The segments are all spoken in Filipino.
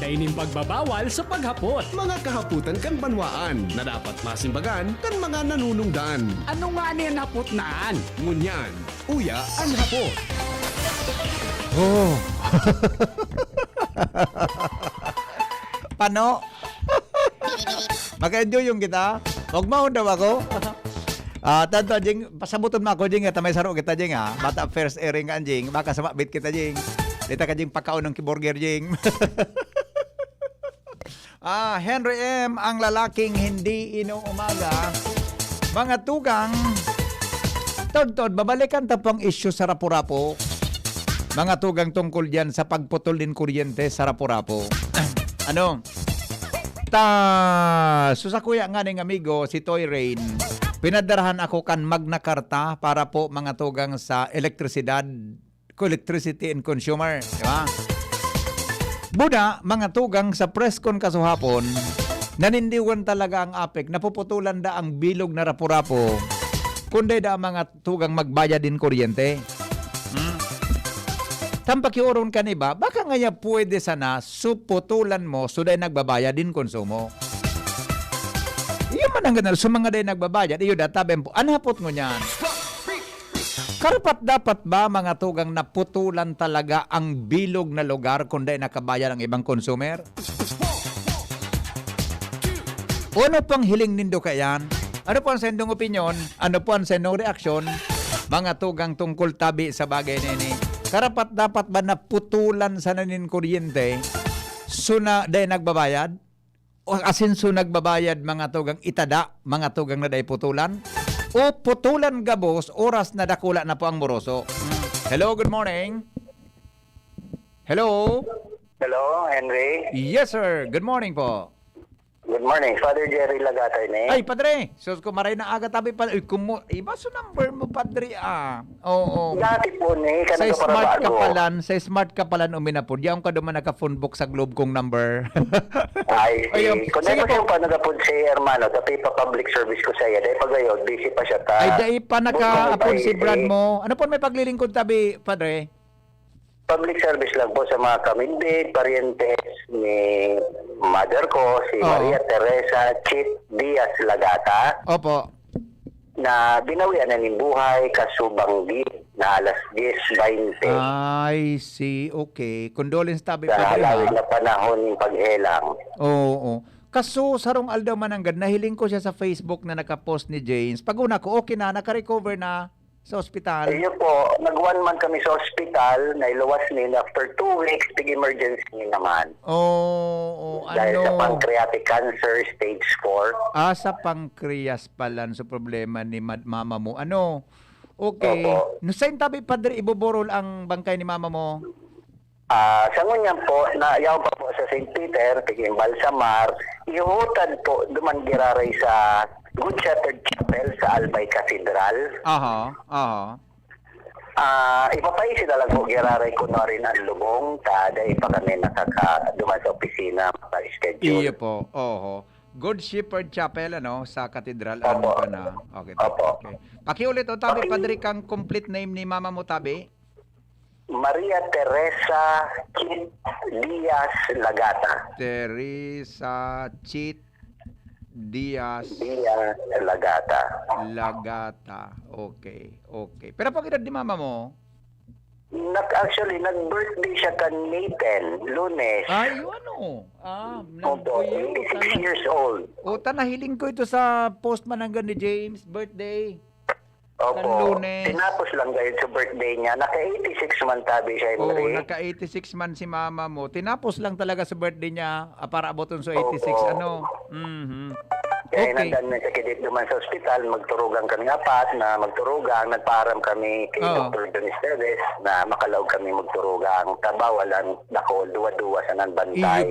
Dahil pagbabawal sa paghapot. Mga kahaputan kan banwaan na dapat masimbagan kan mga nanunungdan. Ano nga niyan hapot naan? Ngunyan, uya ang hapot. Oh. Pano? Maka-enjoy yung kita. Huwag mo daw ako. Tanto, Jing, pasabuton mo ako, Jing, at may saro kita, Jing, ha? Bata first airing ka, Jing. Baka sa mabit kita, Jing. Dita ka, Jing, pagkaon ng kiburger, Jing. Henry M., ang lalaking hindi inuumaga. Mga tugang, tod-tod, babalikan tapong issue sa Rapu-Rapu. Mga tugang tungkol dyan sa pagputol din kuryente sa Rapu-Rapu. Ano? Susakuya nga ng amigo, si Toy Rain. Pinadarahan ako kan Magna Carta para po mga tugang sa elektrisidad, electricity and consumer. Diba? Buda, mga tugang sa press con kasuhapon, nanindiwan talaga ang APEC, napuputulan da ang bilog na Rapu-Rapu, kundi da mga tugang magbayad din kuryente. Tampakiuron ka niba, baka nga pwede sana suputulan mo suday nagbabayad din konsumo. Iyo man ang ganal, mga day nagbabayad, iyo databem po, anhapot mo niyan. Karapat dapat ba mga tugang naputulan talaga ang bilog na lugar kung day nakabayad ang ibang konsumer? O ano pang hiling nindo kayan? Ano po ang sendong opinion? Ano po ang sendong reaksyon? Mga tugang tungkol tabi sa bagay nini. Karapat dapat ba naputulan sa nanin kuryente suna day nagbabayad? O asin su nagbabayad mga tugang itada, mga tugang na day putulan? O putulan gabos, oras na dakula na po ang moroso? Hello, good morning. Hello? Hello, Henry. Yes, sir. Good morning po. Good morning. Father Jerry Lagatay ni. Ay, padre. So, kumaray na aga tabi pa. Iba so number mo, padre, Oo. Dati po ni, Sa kanang smart kaparabago. sa smart kapalan uminapod. Diyan ka duman naka-phone book sa globe kong number. Ay, Ayun. kung Sige na po. po pa nagapod si Hermano, tapi pa public service ko sa iya. Dahil pagayon, busy pa siya ta. Ay, dai pa naka-apon si Brad eh. mo. Ano po may paglilingkod tabi, padre? Public service lang po sa mga kamindit, parientes ni mother ko, si Oo. Maria Teresa Chit Diaz Lagata, Opo. na binawian na ng buhay kasubang di na alas 10:20 I see. Okay. Condolence tabi, sa padre, halawig ha? na panahon ng paghelang. Oo. Kaso, sarong aldaw mananggad, nahiling ko siya sa Facebook na nakapost ni James. Pag una ko, okay na, naka-recover na sa ospital. Ayun po, nag-1 month kami sa ospital, nailuwas nila after 2 weeks, tig-emergency naman. Oo, Dahil sa ano? pancreatic cancer, stage 4. Sa pancreas pala sa problema ni mama mo. Ano? Okay. Opo. No, saan tabi, padre, ibuborol ang bangkay ni mama mo? Sa ngunyan po, yaw pa po sa St. Peter, tig-Balsamar, ihutan po, duman giraray sa Good Shepherd Chapel sa Albay Cathedral. Aha. Ipapaisi na lang po giraray ko na rin ang lubong, taday pa kami duman sa opisina, schedule. Iyo po. Oho. Good Shepherd Chapel, ano, sa katedral. Opo. Ano ka na? Okay. Opo. Okay. Pakiulit, o tabi, padre, kang complete name ni mama mo, tabi? Maria Teresa Chit Diaz Lagata. Teresa Chit Diaz Diaz Lagata. Okay. Pero pag edad ni mama mo? Actually, nag-birthday siya kan May 10, Lunes. Ay, ano? Opo, 86 years old. O, tanahiling ko ito sa post mananggan ni James, birthday. Opo, Lunes. tinapos lang dahil sa birthday niya. Naka-86 man tabi siya, Oo, Henry. naka-86 man si mama mo. Tinapos lang talaga sa birthday niya para abuton sa 86. Opo. Ano? Mhm. Kaya Okay. nandan na sa kidip duman sa ospital, magturugan kami apat na magturugang, nagparam kami kay Oo. Dr. Donis Teres na makalaog kami magturugang. Tabawalan, dako, duwa-duwa sa nanbantay.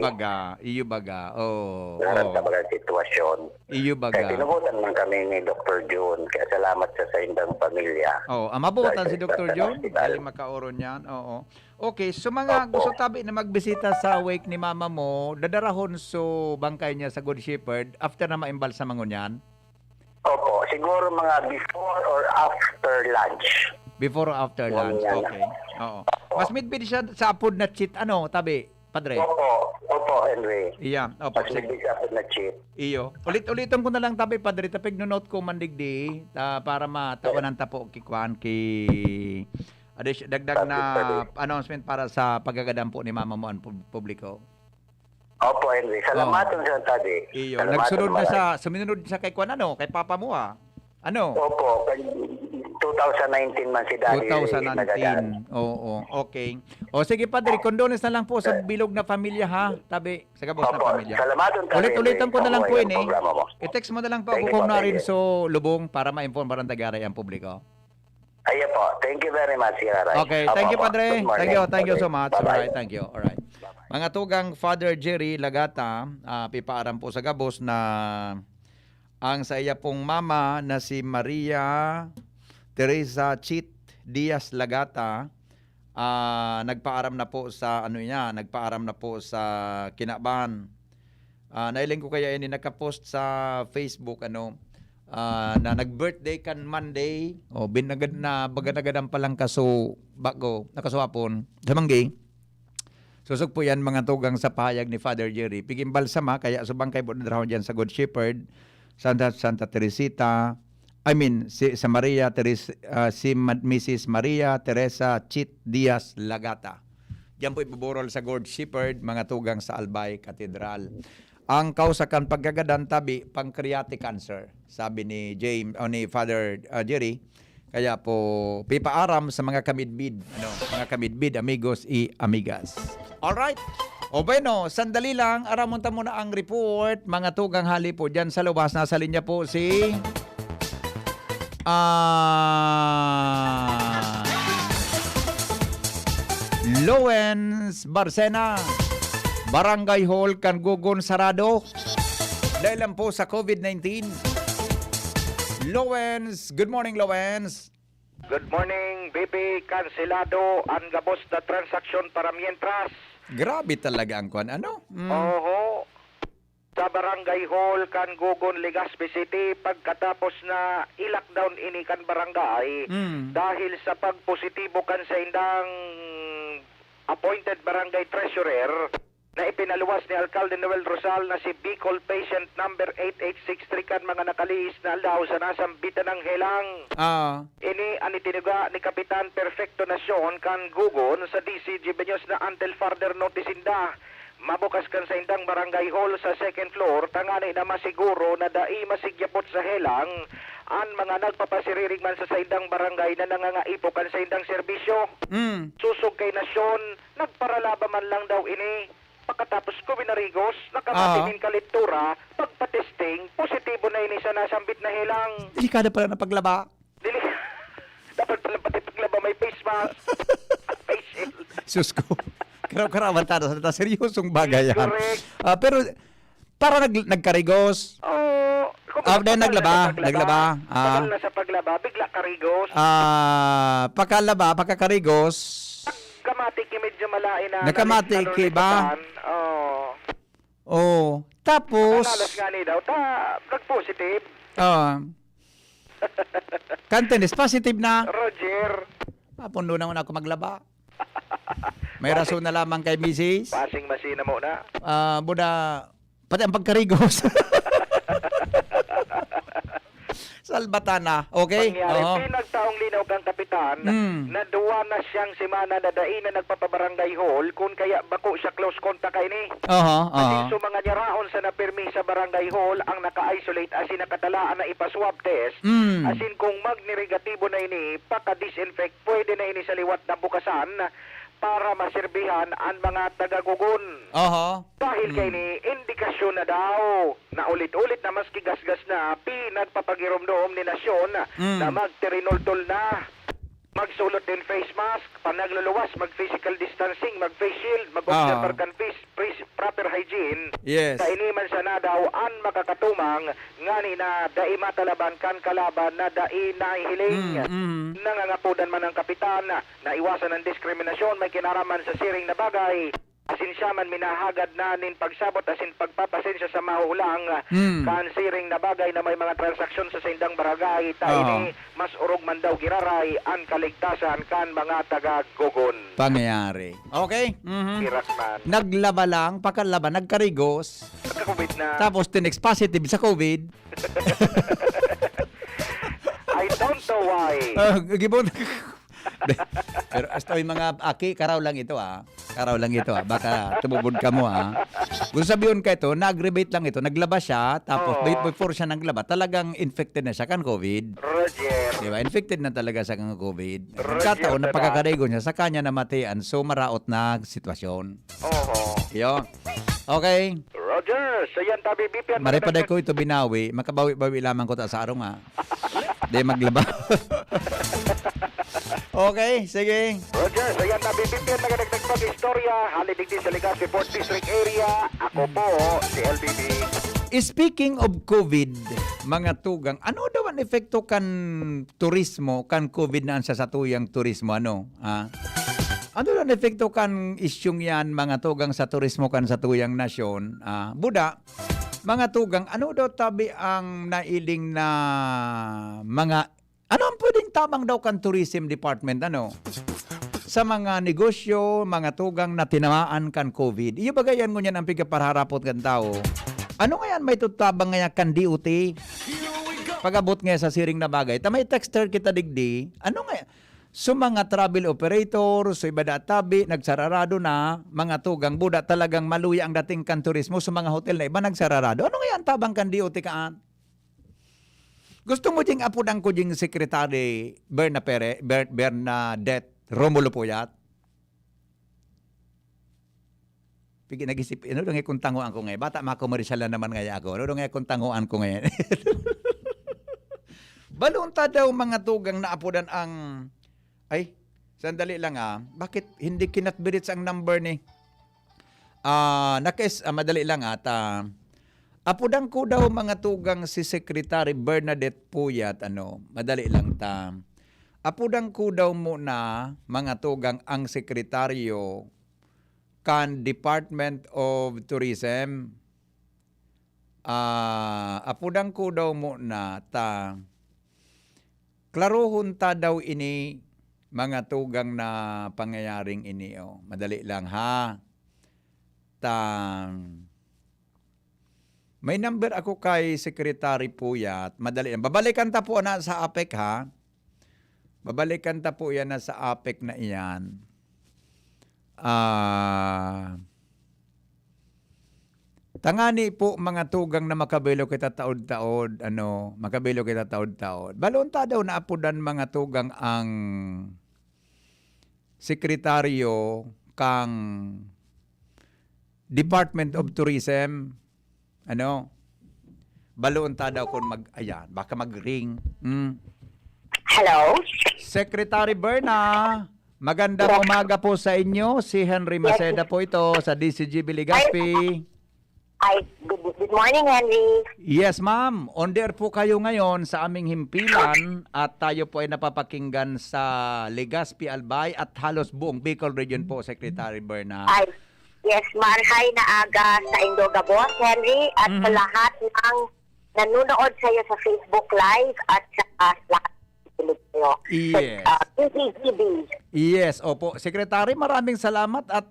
Iyo baga. Oo. Narang tabagang sitwasyon. Iyo Kaya baga. tinubutan man kami ni Dr. June. Kaya salamat sa indang pamilya. Oh, mabutan si Dahil Dr. sa John. hospital. Dali makauron yan. Oo. Okay, so mga Opo. gusto tabi na magbisita sa wake ni mama mo, dadarahon so bangkay niya sa Good Shepherd after na maimbal sa mangunyan? Opo, siguro mga before or after lunch. Before or after lunch? Mangunyan. Okay. Oo. Mas midbid siya sa apod na cheat, ano, tabi? Padre. Opo, Henry. Iya, opo. Mas Sige. hindi siya po na-cheat. Iyo. Ulit-ulitan ko na lang tabi, Padre. Tapig nunot ko mandigdi para matawanan tapo kikwan dagdag na announcement para sa pagagadampo ni Mama mo ang publiko. Opo, Henry. Salamat sa tadi. Iyo. Salamatan Nagsunod na malay. suminunod sa kay kwan kay Papa mo Ano? Opo, 2019 man si Daddy. 2019. Oo, okay. O sige, Padre, condolences na lang po sa bilog na pamilya ha. Tabi, sa gabos na Opo, pamilya. salamat Ulit-ulitan ko na lang po ini. I-text mo na lang po Thank you ako po, na rin thank you. so lubong para ma-inform parang tagaray ang publiko. Ayan po. Thank you very much, Siraray. Okay, Opo, thank you, opo. Padre. Good morning. Thank you so much. Bye-bye. Alright, thank you. Alright. Mga tugang Father Jerry Lagata, pipaaram po sa gabos na ang sa iya pong mama na si Maria Teresa Chit Diaz Lagata, nagpaaram na po sa nagpaaram na po sa Kinaban. Nailing ko kaya ini nakapost sa Facebook na nag-birthday kan Monday o binagad na baganagadang palang kaso bago nakasuapon sa Manggi. Susog po yan mga tugang sa pahayag ni Father Jerry. Pigimbal sama kaya subang kay bodrahon diyan sa Good Shepherd, Santa Teresita. Sa Maria Mrs. Maria Teresa Chit Diaz Lagata. Diyan po ibuburol sa Good Shepherd, mga tugang sa Albay Cathedral. Ang kausakan pagkagadan tabi pancreatic cancer, sabi ni ni Father Jerry. Kaya po pipaaram sa mga kamidbid, mga kamidbid, amigos y amigas. All right. O bueno, sandali lang, aramonta muna ang report, mga tugang hali po diyan sa lubas. Nasa linya po si Lowens Barcena, Barangay Hall, Kangugon, Sarado. Dahil lang po sa COVID-19. Lowens, good morning, Lowens. Good morning, BP. Kanselado ang gabos na transaksyon para mientras. Grabe talaga ang kwan. Oho. Sa Barangay Hall, Kangugon, Legazpi City, pagkatapos na i-lockdown ini kan barangay, dahil sa pagpositibo kan sa indang appointed barangay treasurer, na ipinaluwas ni Alcalde Noel Rosal na si Bicol patient number 8863 kan mga nakalihis na aldaw sa nasambitan ng helang. Ini ang itinaga ni Kapitan Perfecto Nacion kan Gugon sa DZGB News na until further notice inda. Mabukas kan sa indang barangay hall sa second floor, tangani na masiguro na dai masigyapot sa helang ang mga nagpapasiriring man sa indang barangay na nangangaipo kan sa indang serbisyo. Susog kay Nasyon, nagparalaba man lang daw ini. Pagkatapos ko binarigos, nakamatimin kalitura, pagpatesting, positibo na ini sa nasambit na helang. Delikado pala na paglaba. Dapat pala pati paglaba may face mask. Face shield. Sus ko. Karaw-karawan tayo sa seryosong bagay yan. Correct. Pero para nagkarigos. Then naglaba. Tagal na sa paglaba, bigla karigos. Pagkakarigos. Kamatik yung medyo malain na. Nakamatik ba? Tapos. Kanalas nga ni daw, nag-positive. Kantenis, positive na. Roger. Pundo naman ako maglaba. May rason na lamang kay Mrs. Passing masina mo na. Buda, pati ang pagkarigos. Salbatana, okay? Pangyari, pinagtaong linaw kang kapitan na duwa na siyang simana na dai na nagpapabarangay hall kung kaya bako siya close contact kay ni. Asin so mga nyaraon sa napirmi sa barangay hall ang naka-isolate asin nakatalaan na ipaswab test. Asin kung magnirigatibo na ini, paka-disinfect, pwede na ini sa liwat na bukasan para maserbihan ang mga tagagugon. Dahil kay ni indikasyon na daw na ulit-ulit na maski gasgas na pinagpapagiromdom ni Nasyon na magtirinoltol na, magsulot din face mask, panagluluwas, mag-physical distancing, mag-face shield, mag-observer kan proper hygiene. Yes. Kainiman siya na daw ang makakatumang ngani na dai matalaban kan kalaban na dai nahihiling. Nangangapudan man ang kapitan na iwasan ang diskriminasyon, may kinaraman sa siring na bagay. Pasensya man minahagad na nin pagsabot asin pagpapasensya sa mahulang kansiring na bagay na may mga transaksyon sa sindang barangay ta ini mas urog man daw giraray ang kaligtasan kan mga taga-Gogon. Pangyayari. Okay? Kiras man. Naglaba lang, pakalaba, nagkarigos. Nagka-COVID na. Tapos tinex positive sa COVID. I don't know why. Gibon. Pero hasta yung mga aki, karaw lang ito Karaw lang ito Baka tumubod ka mo Kung sabihin ka ito, nag-rebate lang ito. Naglaba siya, tapos before siya naglaba, talagang infected na siya kan COVID. Roger. Diba? Infected na talaga siya kan COVID. Roger, Kataon na diba? pagkakarigo niya, sa kanya namatian. So, maraot na sitwasyon. Oo. Yun. Okay. Roger. So yan tabi bipian. Maripaday ko ito binawi. Makabawi-bawi lamang ko ta sa arong Di maglaba. Okay, sige. Roger, so yan nabibitin nagadagdag pag-istorya, halidigdi sa Legazpi Port District area. Ako po, si LBB. Speaking of COVID, mga tugang, ano daw ang epekto kan turismo, kan COVID na sa satuyang turismo, ano? Ano daw ang epekto kan isyong yan, mga tugang sa turismo kan satuyang nasyon? Buda, mga tugang, ano daw tabi ang nailing na mga ano ang pwedeng tamang daw kan tourism department, ano? Sa mga negosyo, mga tugang na tinamaan kan COVID. Iyo bagayan mo niyan ang pigkaparharapot kan tao. Ano ngayon may tutabang ngayon kan DOT? Pagabot ngayon sa siring na bagay. Tamay texter kita digdi. Ano ngayon? So mga travel operator, so iba tabi, nagsararado na, mga tugang buda talagang maluya ang dating kan turismo sa mga hotel na iba nagsararado. Ano ngayon tabang kan DOT kaan? Gusto mo ding apudang ko ding Secretary Bernadette Romulo Puyat? Pigi nag-isip, ano dong kung tanguan ko ngayon? Bata makumarisal na naman ngayon ako. Ano dong kung tanguan ko ngayon? Balunta daw mga tugang na apudan ang... Ay, sandali lang Bakit hindi kinatbirits ang number ni? Madali lang apudan ko daw mga tugang si Secretary Bernadette Puyat, madali lang apudan ko daw muna mga tugang ang sekretaryo kan Department of Tourism. Apudan ko daw muna klarohon ta daw ini mga tugang na pangyayaring ini. Madali lang may number ako kay Secretary Puyat. Madali lang. Babalikan ta po na sa APEC Babalikan ta po yan na sa APEC na iyan. Tangani po mga tugang na makabilo kita taod-taod. Makabilo kita taod-taod. Balonta daw na apudan mga tugang ang sekretaryo kang Department of Tourism. Balonta daw kung baka mag-ring. Hello? Secretary Berna, magandang umaga po sa inyo. Si Henry Maceda po ito sa DZGB Legazpi. Good morning, Henry. Yes, ma'am. On there po kayo ngayon sa aming himpilan at tayo po ay napapakinggan sa Legazpi, Albay at halos buong Bicol Region po, Secretary Berna. Yes, marhay na aga sa Indoga Boss, Henry, at sa lahat ng nanonood sa iyo sa Facebook Live at sa lahat ng Yes. DZGB. Yes, opo. Secretary, maraming salamat at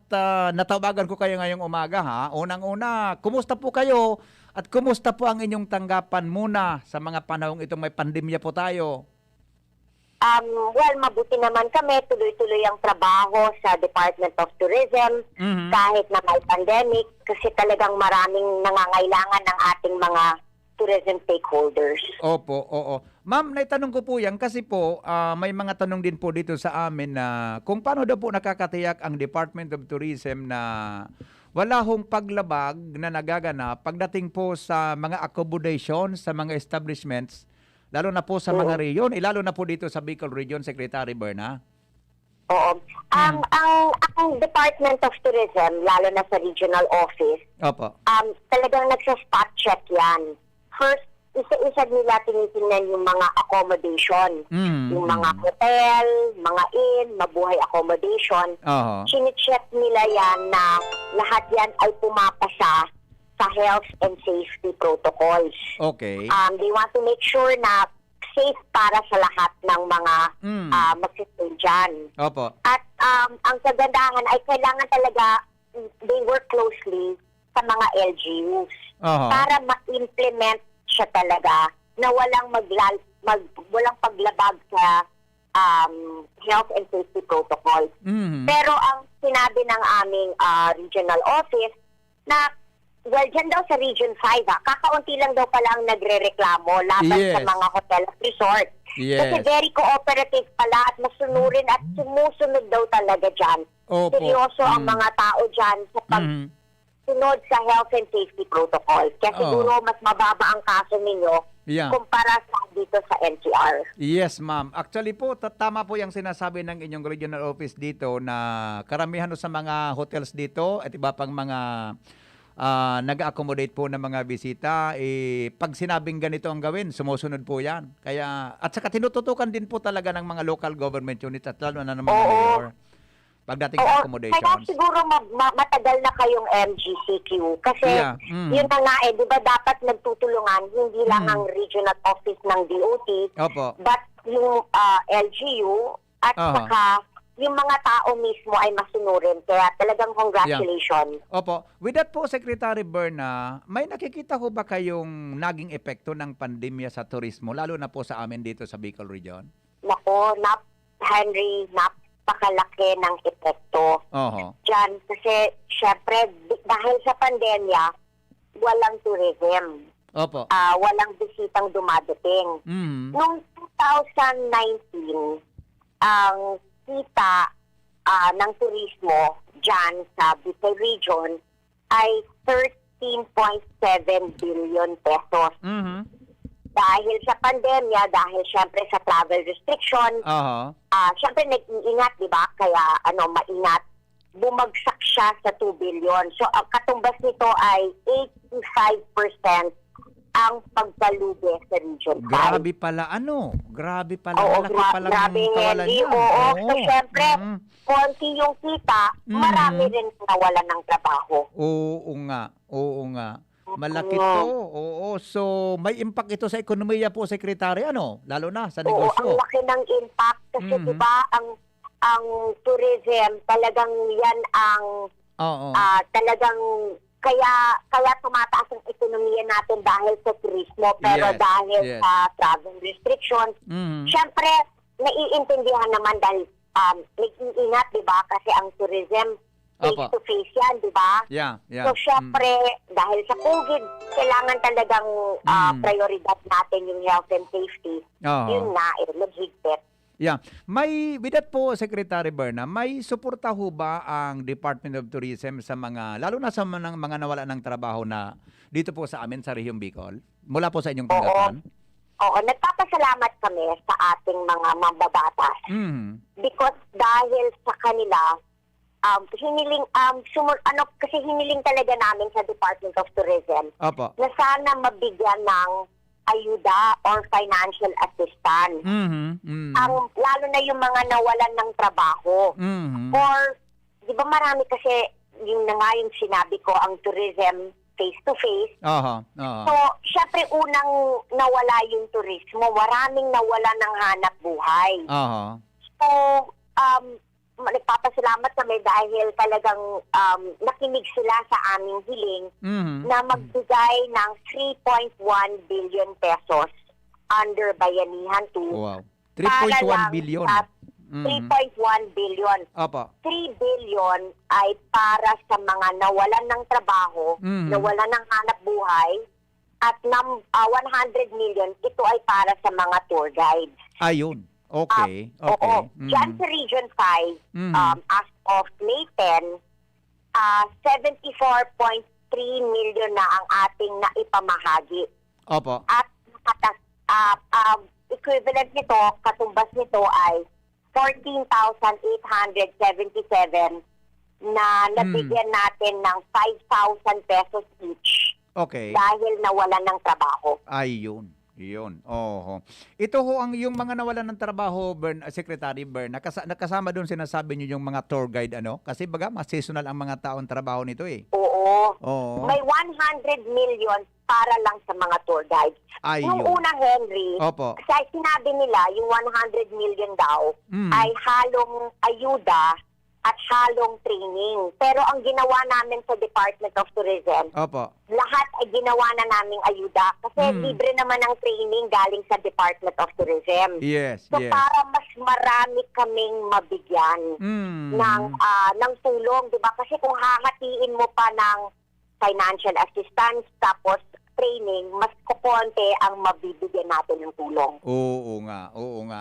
natawagan ko kayo ngayong umaga Unang-una, kumusta po kayo at kumusta po ang inyong tanggapan muna sa mga panahong itong may pandemya po tayo? Well, mabuti naman kami. Tuloy-tuloy ang trabaho sa Department of Tourism kahit na may pandemic kasi talagang maraming nangangailangan ng ating mga tourism stakeholders. Opo, oo. Ma'am, naitanong ko po yan kasi po may mga tanong din po dito sa amin na kung paano daw po nakakatiyak ang Department of Tourism na wala hong paglabag na nagaganap pagdating po sa mga accommodation, sa mga establishments, lalo na po sa mga region, lalo na po dito sa Bicol Region, Secretary Berna. Oo. Ang Department of Tourism, lalo na sa regional office, Opo. talagang nagsa-spot check yan. First, isa-isa nila tinitingnan yung mga accommodation. Yung mga hotel, mga inn, mabuhay accommodation. Chine-check nila yan na lahat yan ay pumapasa sa health and safety protocols. Okay. They want to make sure na safe para sa lahat ng mga magsistay dyan. Opo. At ang kagandahan ay kailangan talaga they work closely sa mga LGUs para ma-implement siya talaga na walang walang paglabag sa health and safety protocols. Pero ang sinabi ng aming regional office na dyan daw sa Region 5, kakaunti lang daw pala ang nagre-reklamo laban sa mga hotel at resort. Kasi very cooperative pala at masunurin at sumusunod daw talaga dyan. Seryoso ang mga tao dyan sa pagsunod sa health and safety protocols. Kaya siguro mas mababa ang kaso ninyo kumpara sa dito sa NCR. Yes, ma'am. Actually po, tama po yung sinasabi ng inyong regional office dito na karamihan sa mga hotels dito at iba pang mga nag-accommodate po ng mga bisita, pag sinabing ganito ang gawin, sumusunod po yan. Kaya, at saka tinututukan din po talaga ng mga local government units at lalo na ng mga mayor pagdating sa accommodations. Kaya siguro matagal na kayong MGCQ kasi yun na nga di ba dapat nagtutulungan hindi lang ang regional office ng DOT but yung LGU at saka yung mga tao mismo ay masunurin. Kaya talagang congratulations. Opo. With that po, Secretary Berna, may nakikita ho ba kayong naging epekto ng pandemya sa turismo, lalo na po sa amin dito sa Bicol Region? Nako, Henry, napakalaki ng epekto. Diyan, kasi syempre, dahil sa pandemya, walang tourism. Walang bisitang dumadating. Noong 2019, ang kita ng turismo dyan sa Bicol Region ay 13.7 billion pesos. Dahil sa pandemya, dahil syempre sa travel restriction, syempre nag-iingat, di ba? Kaya maingat, bumagsak siya sa 2 billion. So ang katumbas nito ay 85% ang pagkalugi sa Region 5. Grabe pala, Grabe pala. Grabe Henry. So, syempre, konti yung kita, marami rin nawalan ng trabaho. Oo nga. Malaki to. So, may impact ito sa ekonomiya po, Secretary, Lalo na sa negosyo. Ang laki ng impact. Kasi, diba, ang tourism, talagang yan ang talagang kaya tumataas ang ekonomiya natin dahil sa turismo pero dahil sa travel restrictions. Syempre, naiintindihan naman dahil nag-iingat, di ba? Kasi ang tourism, face-to-face yan, di ba? So, syempre, dahil sa COVID, kailangan talagang prioridad natin yung health and safety. Yun na, naghigpit. With that po, Secretary Berna, may suporta ho ba ang Department of Tourism sa mga, lalo na sa mga nawala ng trabaho na dito po sa amin sa Rehiyong Bicol? Mula po sa inyong tanggapan? Oo, nagpapasalamat kami sa ating mga mambabatas. Because dahil sa kanila, kasi hiniling talaga namin sa Department of Tourism na sana mabigyan ng ayuda or financial assistance. Lalo na yung mga nawalan ng trabaho. Or, di ba marami kasi, yung na nga yung sinabi ko, ang tourism face-to-face. So, syempre unang nawala yung turismo, maraming nawala ng hanap buhay. So, nagpapasalamat kami dahil talagang nakinig sila sa aming hiling na magbigay ng 3.1 billion pesos under Bayanihan 2. Wow. 3.1 billion. 3.1 billion. 3 billion ay para sa mga nawalan ng trabaho, nawalan ng hanap buhay, at 100 million, ito ay para sa mga tour guides. Ayun. Okay. Diyan sa Region 5, as of May 10, 74.3 million na ang ating naipamahagi. At equivalent nito, katumbas nito ay 14,877 na nabigyan natin ng 5,000 pesos each Okay. dahil nawalan ng trabaho. Ay, yun. Oho. Ito ho ang yung mga nawalan ng trabaho, Secretary Bern, nakasama doon sinasabi niyo yung mga tour guide, ano? Kasi baga, mas seasonal ang mga taong trabaho nito eh. Oo. Oo. May 100 million para lang sa mga tour guides. Ayun. Nung una, Henry, Opo. kasi sinabi nila yung 100 million daw ay halong ayuda at halong training. Pero ang ginawa namin sa Department of Tourism, Opo. lahat ay ginawa na naming ayuda kasi libre naman ang training galing sa Department of Tourism. Yes, So yes. para mas marami kaming mabigyan ng tulong, 'di ba? Kasi kung hahatiin mo pa ng financial assistance tapos training, mas kukonte ang mabibigyan natin ng tulong. Oo nga.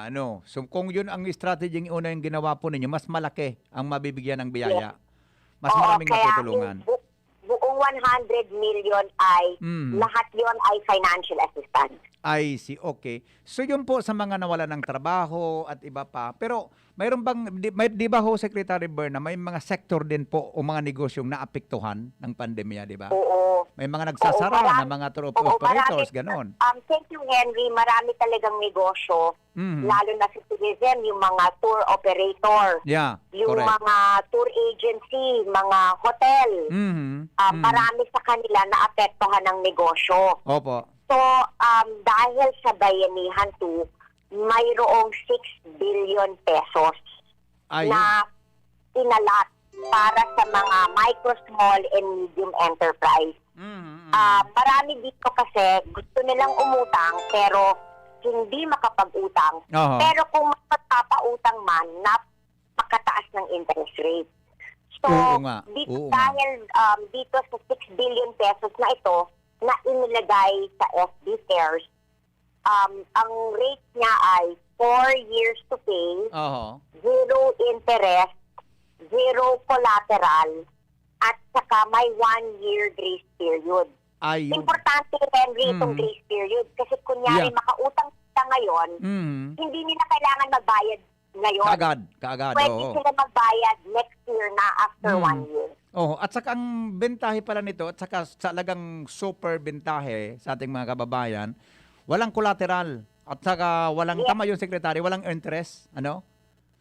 Ano? So kung yun ang strategy yung una yung ginawa po ninyo, mas malaki ang mabibigyan ng biyaya. Mas maraming matutulungan. Yung buong 100 million ay lahat yon ay financial assistance. I see. Okay. So yun po sa mga nawala ng trabaho at iba pa. Pero mayroon bang, di ba ho, Secretary Bern, na may mga sector din po o mga negosyong naapektuhan ng pandemya, di ba? Oo. May mga nagsasara na mga tour operators, ganon. Thank you, Henry. Marami talagang negosyo, lalo na sa tourism, yung mga tour operator, Yeah, yung correct. mga tour agency, mga hotel. Marami sa kanila naapektuhan ng negosyo. Opo. So, dahil sa Bayanihan 2, mayroong 6 billion pesos Ayun. na inalat para sa mga micro, small, and medium enterprise. Marami dito kasi gusto nilang umutang pero hindi makapag-utang. Oho. Pero kung magpapautang man, napakataas ng interest rate. So, Oo nga. dito, Oo nga. dahil dito sa 6 billion pesos na ito, na inilagay sa FD Cares, ang rate niya ay 4 years to pay, Oho. 0 interest, 0 collateral, at saka may 1-year grace period. Ayun. Importante, Henry, itong grace period. Kasi kunyari, Yeah. makautang sila ngayon, hindi nila kailangan magbayad ngayon. Kaagad. Pwede Oo. sila magbayad next year na after 1 year. Oh, at saka ang bentahe pala nito at saka talagang super bentahe sa ating mga kababayan, walang collateral at saka walang tama yung secretary, walang interest, ano?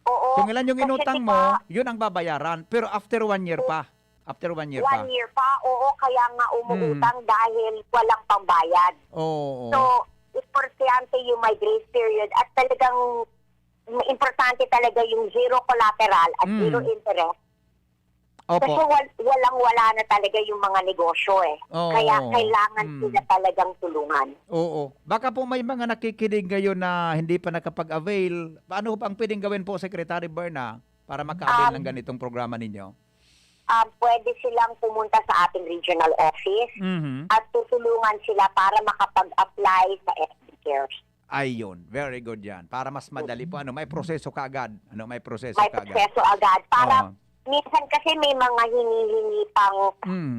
Oo. Kung ilan yung Kasi inutang diba, mo, yun ang babayaran. Pero after 1 year pa. After 1 year pa. 1 year pa, oo, kaya nga umuutang dahil walang pambayad. Oo. So, importante yung may grace period at talagang importante talaga yung 0 collateral at 0 interest. Opo. Kasi walang-wala na talaga yung mga negosyo eh. Oo. Kaya kailangan sila talagang tulungan. Oo. Baka po may mga nakikinig ngayon na hindi pa nakapag-avail. Paano pa ang pwedeng gawin po, Secretary Berna, para maka-avail ng ganitong programa ninyo? Pwede silang pumunta sa ating regional office at tutulungan sila para makapag-apply sa FD Cares. Ayun. Very good yan. Para mas madali po. May proseso kaagad. May proseso May kaagad. proseso agad. Para Oo. minsan kasi may mga hinihingi pang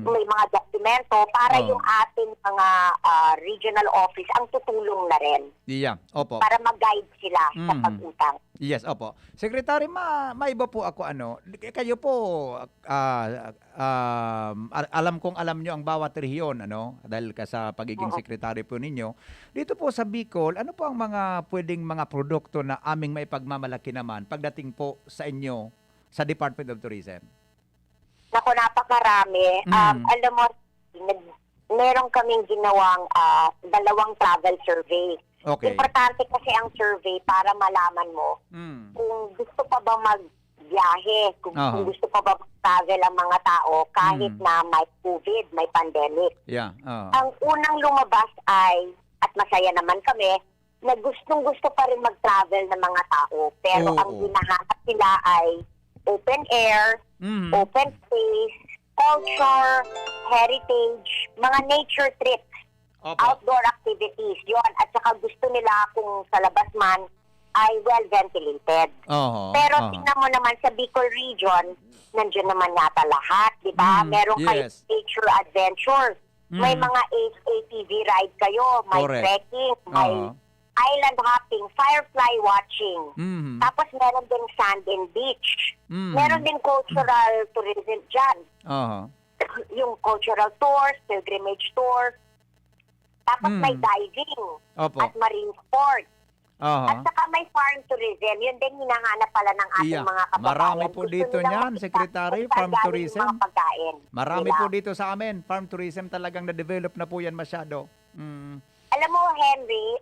may mga dokumento para Oo. yung ating mga regional office ang tutulong na rin Yeah. Opo. para mag-guide sila sa pag-utang. Yes, opo. Secretary, maiba po ako kayo po alam kong alam nyo ang bawat rehiyon dahil ka sa pagiging secretary po ninyo. Dito po sa Bicol, ano po ang mga pwedeng mga produkto na aming maipagmamalaki naman pagdating po sa inyo sa Department of Tourism? Naku, napakarami. Alam mo, meron kaming ginawang 2 travel survey. Okay. Importante kasi ang survey para malaman mo kung gusto pa ba magbiyahe, kung gusto pa ba mag-travel ang mga tao kahit na may COVID, may pandemic. Yeah. Ang unang lumabas ay, at masaya naman kami, na gustong-gusto pa rin mag-travel ng mga tao. Pero ang hinahanap nila ay open air, open space, culture, heritage, mga nature trips. Opo. Outdoor activities, yon. At saka gusto nila kung sa labas man ay well-ventilated. Pero tingnan mo naman sa Bicol region, nandiyan naman yata lahat, di ba? Meron kayo yes. nature adventure. May mga ATV ride kayo, may Correct. trekking, may island hopping, firefly watching. Tapos meron din sand and beach. Meron din cultural tourism dyan. yung cultural tours, pilgrimage tour, tapos may diving Opo. at marine sports. At Aha. saka may farm tourism. Yun din hinahanap pala ng ating Iya. mga kababayan. Marami po Gusto dito nilang niyan, makita Secretary, kung saan farm galing yung tourism. mga pagkain Marami nila. po dito sa amin. Farm tourism talagang na-develop na po yan masyado. Alam mo, Henry,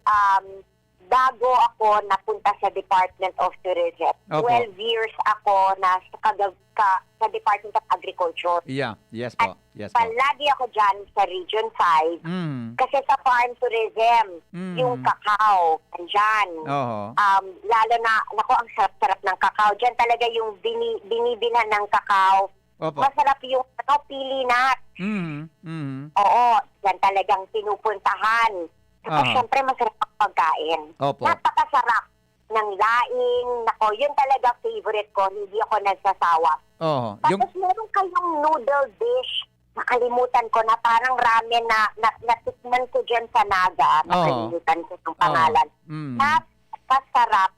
bago ako napunta sa Department of Tourism, Opo. 12 years ako na sa Department of Agriculture. Yeah. Yes po. Yes po. Palagi ako dyan sa Region 5 Mm. kasi sa farm tourism, yung cacao, andyan. Oho. Lalo na, naku, ang sarap-sarap ng cacao. Dyan talaga yung binibilhan ng cacao. Opo. Masarap yung pili nut. Oo, dyan talagang pinupuntahan. Saka Aha. syempre masarap ang pagkain. Opo. Napakasarap ng laing. Nako, yun talaga favorite ko. Hindi ako nagsasawa. Oho. Yung Tapos meron kayong noodle dish. Nakalimutan ko na parang ramen na natikman ko dyan sa Naga. Nakalimutan ko ng pangalan. Napakasarap.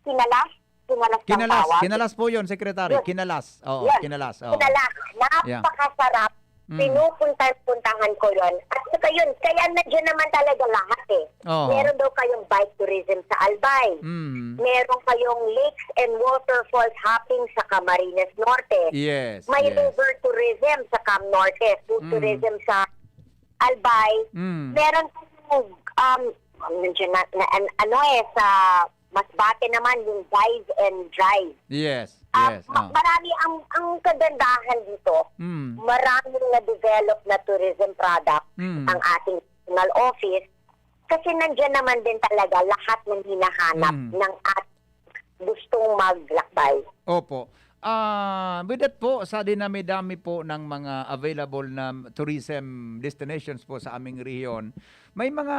Kinalas? Kinalas ng Kinalas. tawag? Kinalas po yun, Secretary. Yun. Kinalas. Oo, Yun. kinalas. Oo. Kinalas. Napakasarap. Pinupuntahan ko yun. At saka yun, kaya nandiyan naman talaga lahat eh. Oo. Meron daw kayong bike tourism sa Albay. Meron kayong lakes and waterfalls hopping sa Camarines Norte. Yes. May yes. river tourism sa Cam Norte. Food tourism sa Albay. Meron kayong, nandiyan sa Masbate naman yung dive and drive. Yes. Yes. Marami ang kagandahan dito. Maraming na-develop na tourism product ang ating national office kasi nandiyan naman din talaga lahat ng hinahanap ng gustong maglakbay. Opo. With that po, sa dinami-dami po ng mga available na tourism destinations po sa aming rehiyon, may mga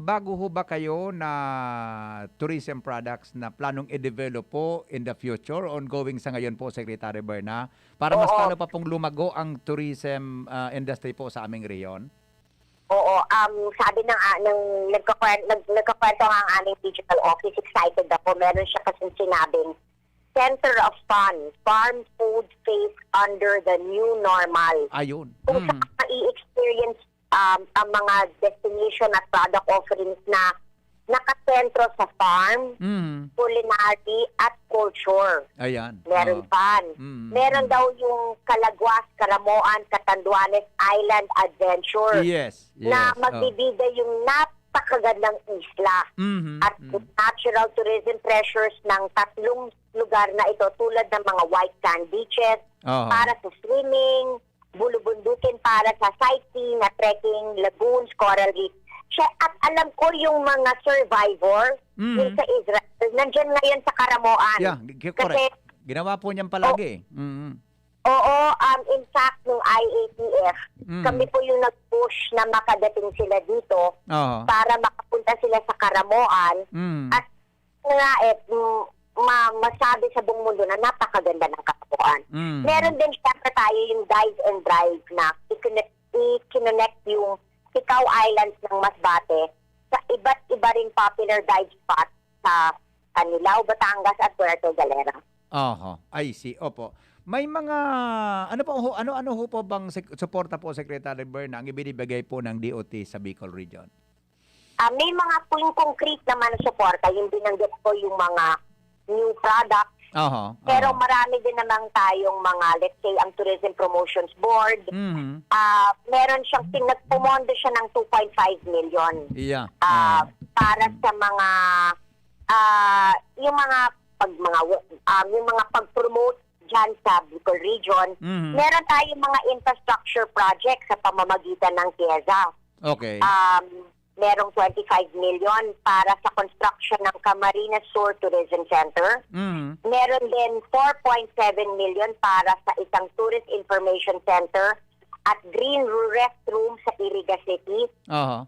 bago ho ba kayo na tourism products na planong i-develop po in the future, ongoing sa ngayon po, Secretary Berna, para mas lalo pa pong lumago ang tourism industry po sa aming rehiyon? Oo, sabi ng nagkakwento nga ang aming digital office, excited ako. Meron siya kasing sinabing, Center of Fun, Farm Food Face under the New Normal. Ayun. Kung saan i-experience ang mga destination at product offerings na nakasentro sa farm, culinary, at culture. Ayan. Meron fun. Meron daw yung Calagwas, Caramoan, Catanduanes Island Adventure. Yes. Na magbibigay yung napakagandang isla at natural tourism treasures ng 3 lugar na ito tulad ng mga white sand beaches para sa swimming, bulubundukin para sa sightseeing na trekking, lagoons, coral reef. At alam ko yung mga survivor yung sa Israel, nandyan ngayon sa Karamoan. Yeah, correct. Ginawa po niyan palagi. Oo, in fact, nung IATF, kami po yung nag-push na makadating sila dito para makapunta sila sa Karamoan. At nga masabi sa buong mundo na napakaganda ng Karamoan. Meron din siyempre tayo yung dive and drive na i-connect yung Ikaw Islands ng Masbate sa iba't iba ring popular dive spot sa Canilao, Batangas at Puerto Galera. I see. Opo. May mga ano ho po bang suporta po, Secretary Berna, ang ibinibigay po ng DOT sa Bicol Region? May mga concrete naman na suporta. Yung binanggit ko yung mga new products. Pero marami din naman tayong mga, let's say, ang Tourism Promotions Board. Meron siyang, nagpumondo siya ng 2.5 million. Yeah. Para sa mga, yung mga pag-promote dyan sa Bicol Region. Meron tayong mga infrastructure projects sa pamamagitan ng KEZA. Okay. Merong 25 million para sa construction ng Camarines Sur Tourism Center. Meron din 4.7 million para sa isang tourist information center at green restroom sa Iriga City.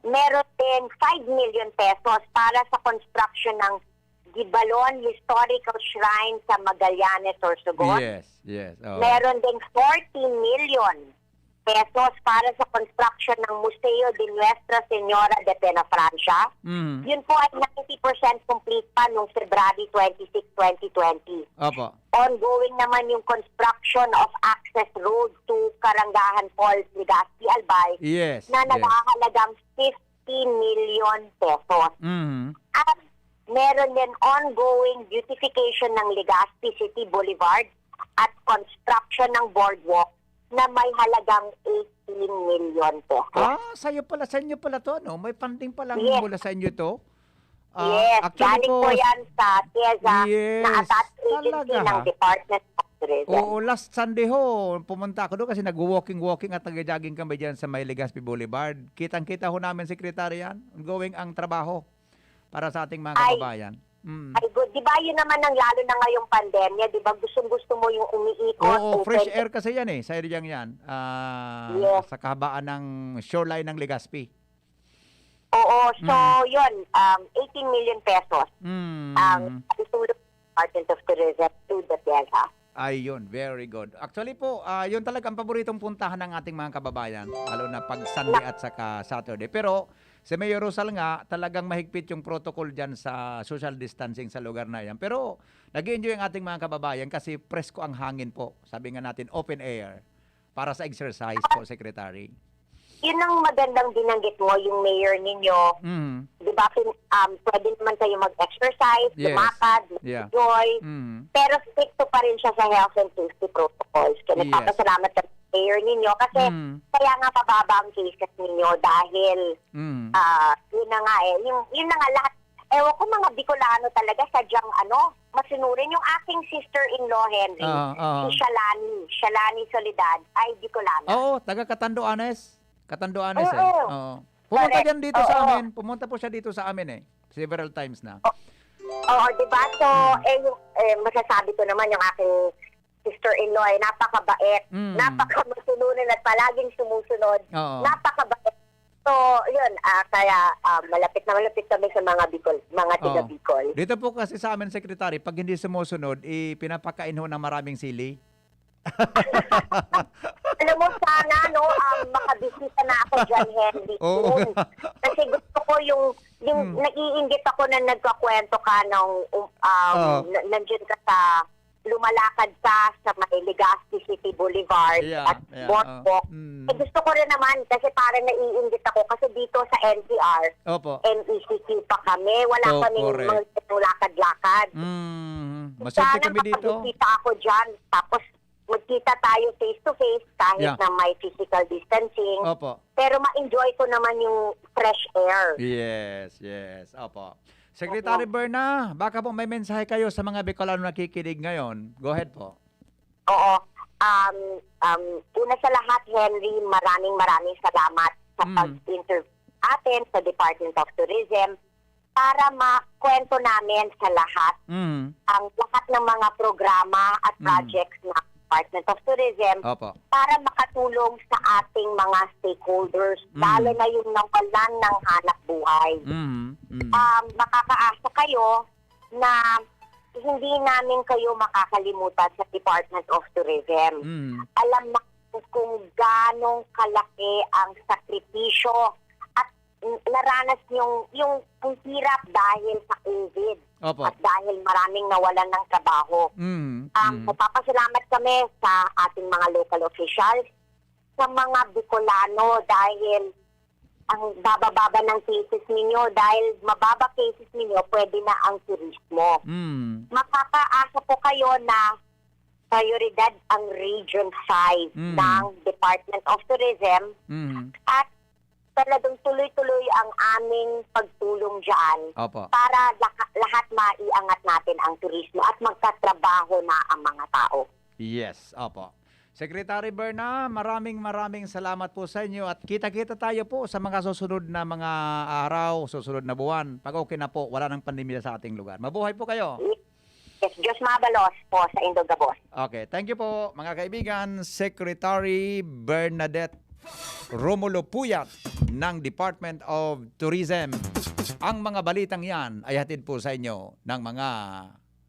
Meron din 5 million pesos para sa construction ng Gibalon Historical Shrine sa Magallanes, Sorsogon. Yes. Meron din 40 million pesos para sa construction ng Museo de Nuestra Señora de Penafrancia. Yun po ay 90% complete pa noong February 26, 2020. Opo. Ongoing naman yung construction of access road to Karangahan Falls, Legazpi, Albay Yes. na nakahalagang 50 million pesos. At meron din ongoing beautification ng Legazpi City Boulevard at construction ng boardwalk na may halagang 18 million pesos. Sa inyo pala to, no? May funding pala Yes. mula sa inyo to? Yes, actually galing po yan sa TESA Yes, na attached agency talaga, ng ha? Department of Tourism. Oo, last Sunday ho, pumunta ako doon kasi nag-walking at nag-jogging kami dyan sa may Legazpi Boulevard. Kitang-kita ho namin, Secretary, yan. Ongoing ang trabaho para sa ating mga kababayan. Ay, good. Di ba yun naman ang lalo na ngayong pandemya, di ba gustong-gusto mo yung umiikot. Oo, open fresh air kasi yan sa area yan. Yes. Sa kahabaan ng shoreline ng Legazpi. Oo, so yun, 18 million pesos ang itulong ng Department of Tourism to the TESA. Ayun, very good. Actually po, yun talaga ang paboritong puntahan ng ating mga kababayan, lalo na pag Sunday at saka Saturday. Pero si Mayor Rosal nga, talagang mahigpit yung protocol dyan sa social distancing sa lugar na yan. Pero nag-enjoy ang ating mga kababayan kasi presko ang hangin po. Sabi nga natin, open air para sa exercise po, Secretary. Yun ang magandang binanggit mo, yung mayor ninyo. Di ba, pwede naman kayo mag-exercise, Yes. lumakad, Yeah. mag-enjoy. Pero stricto pa rin siya sa health and safety protocols. Kaya Yes. nagpapasalamat sa mayor ninyo kasi kaya nga pababa ang cases ninyo dahil yun na nga yun na nga lahat. Ewan ko mga Bicolano talaga sadyang masunurin. Yung aking sister-in-law, Henry, si Shalani Soledad, ay Bicolano. Oo, taga Catanduanes. Catanduanes Oo. Oo. Pumunta Correct. dyan dito sa Oo. amin. Pumunta po siya dito sa amin several times na. Oo, diba? So, masasabi ko naman yung aking sister-in-law ay napakabait, napakamasunod at palaging sumusunod. Oo. Napakabait. So, yun, kaya malapit na malapit kami sa mga tiga Bicol. Dito po kasi sa amin, Secretary, pag hindi sumusunod, pinapakain ho ng maraming sili. Alam mo, sana, makabisita na ako dyan, Henry. Oo. Kasi gusto ko yung naiinggit ako na nagkakwento ka nung nandiyan ka sa lumalakad ka sa may Legazpi City Boulevard at boardwalk. Gusto ko rin naman kasi parang naiinggit ako kasi dito sa NCR, Opo. MECQ pa kami. Wala kaming correct. mga lakad-lakad. Maswerte Sana kami dito. makabisita ako dyan. Tapos magkita tayo face-to-face kahit na may physical distancing. Opo. Pero ma-enjoy ko naman yung fresh air. Yes. Opo. Secretary Berna, baka po may mensahe kayo sa mga Bicolano nakikinig ngayon. Go ahead po. Oo. Una sa lahat, Henry, maraming salamat sa pag-interview atin sa Department of Tourism para makwento namin sa lahat ang lahat ng mga programa at projects na Department of Tourism Opo. para makatulong sa ating mga stakeholders, lalo na yung nawalan ng hanap buhay. Makakaasa kayo na hindi namin kayo makakalimutan sa Department of Tourism. Alam na kung ganong kalaki ang sakripisyo at naranas yung hirap dahil sa COVID. Opo. At dahil maraming nawalan ng trabaho. Magpapasalamat kami sa ating mga local officials, sa mga Bicolano dahil ang baba-baba ng cases ninyo, dahil mababa cases ninyo, pwede na ang turismo. Makakaasa po kayo na prioridad ang Region 5 ng Department of Tourism at talagang tuloy-tuloy ang aming pagtulong dyan para lahat maiangat natin ang turismo at magtatrabaho na ang mga tao. Yes, opo. Secretary Berna, maraming salamat po sa inyo at kita-kita tayo po sa mga susunod na mga araw, susunod na buwan. Pag okay na po, wala nang pandemya sa ating lugar. Mabuhay po kayo. Yes, Diyos mabalos po sa Indogabos. Okay, thank you po mga kaibigan. Secretary Bernadette Romulo Puyat ng Department of Tourism. Ang mga balitang yan ay hatid po sa inyo ng mga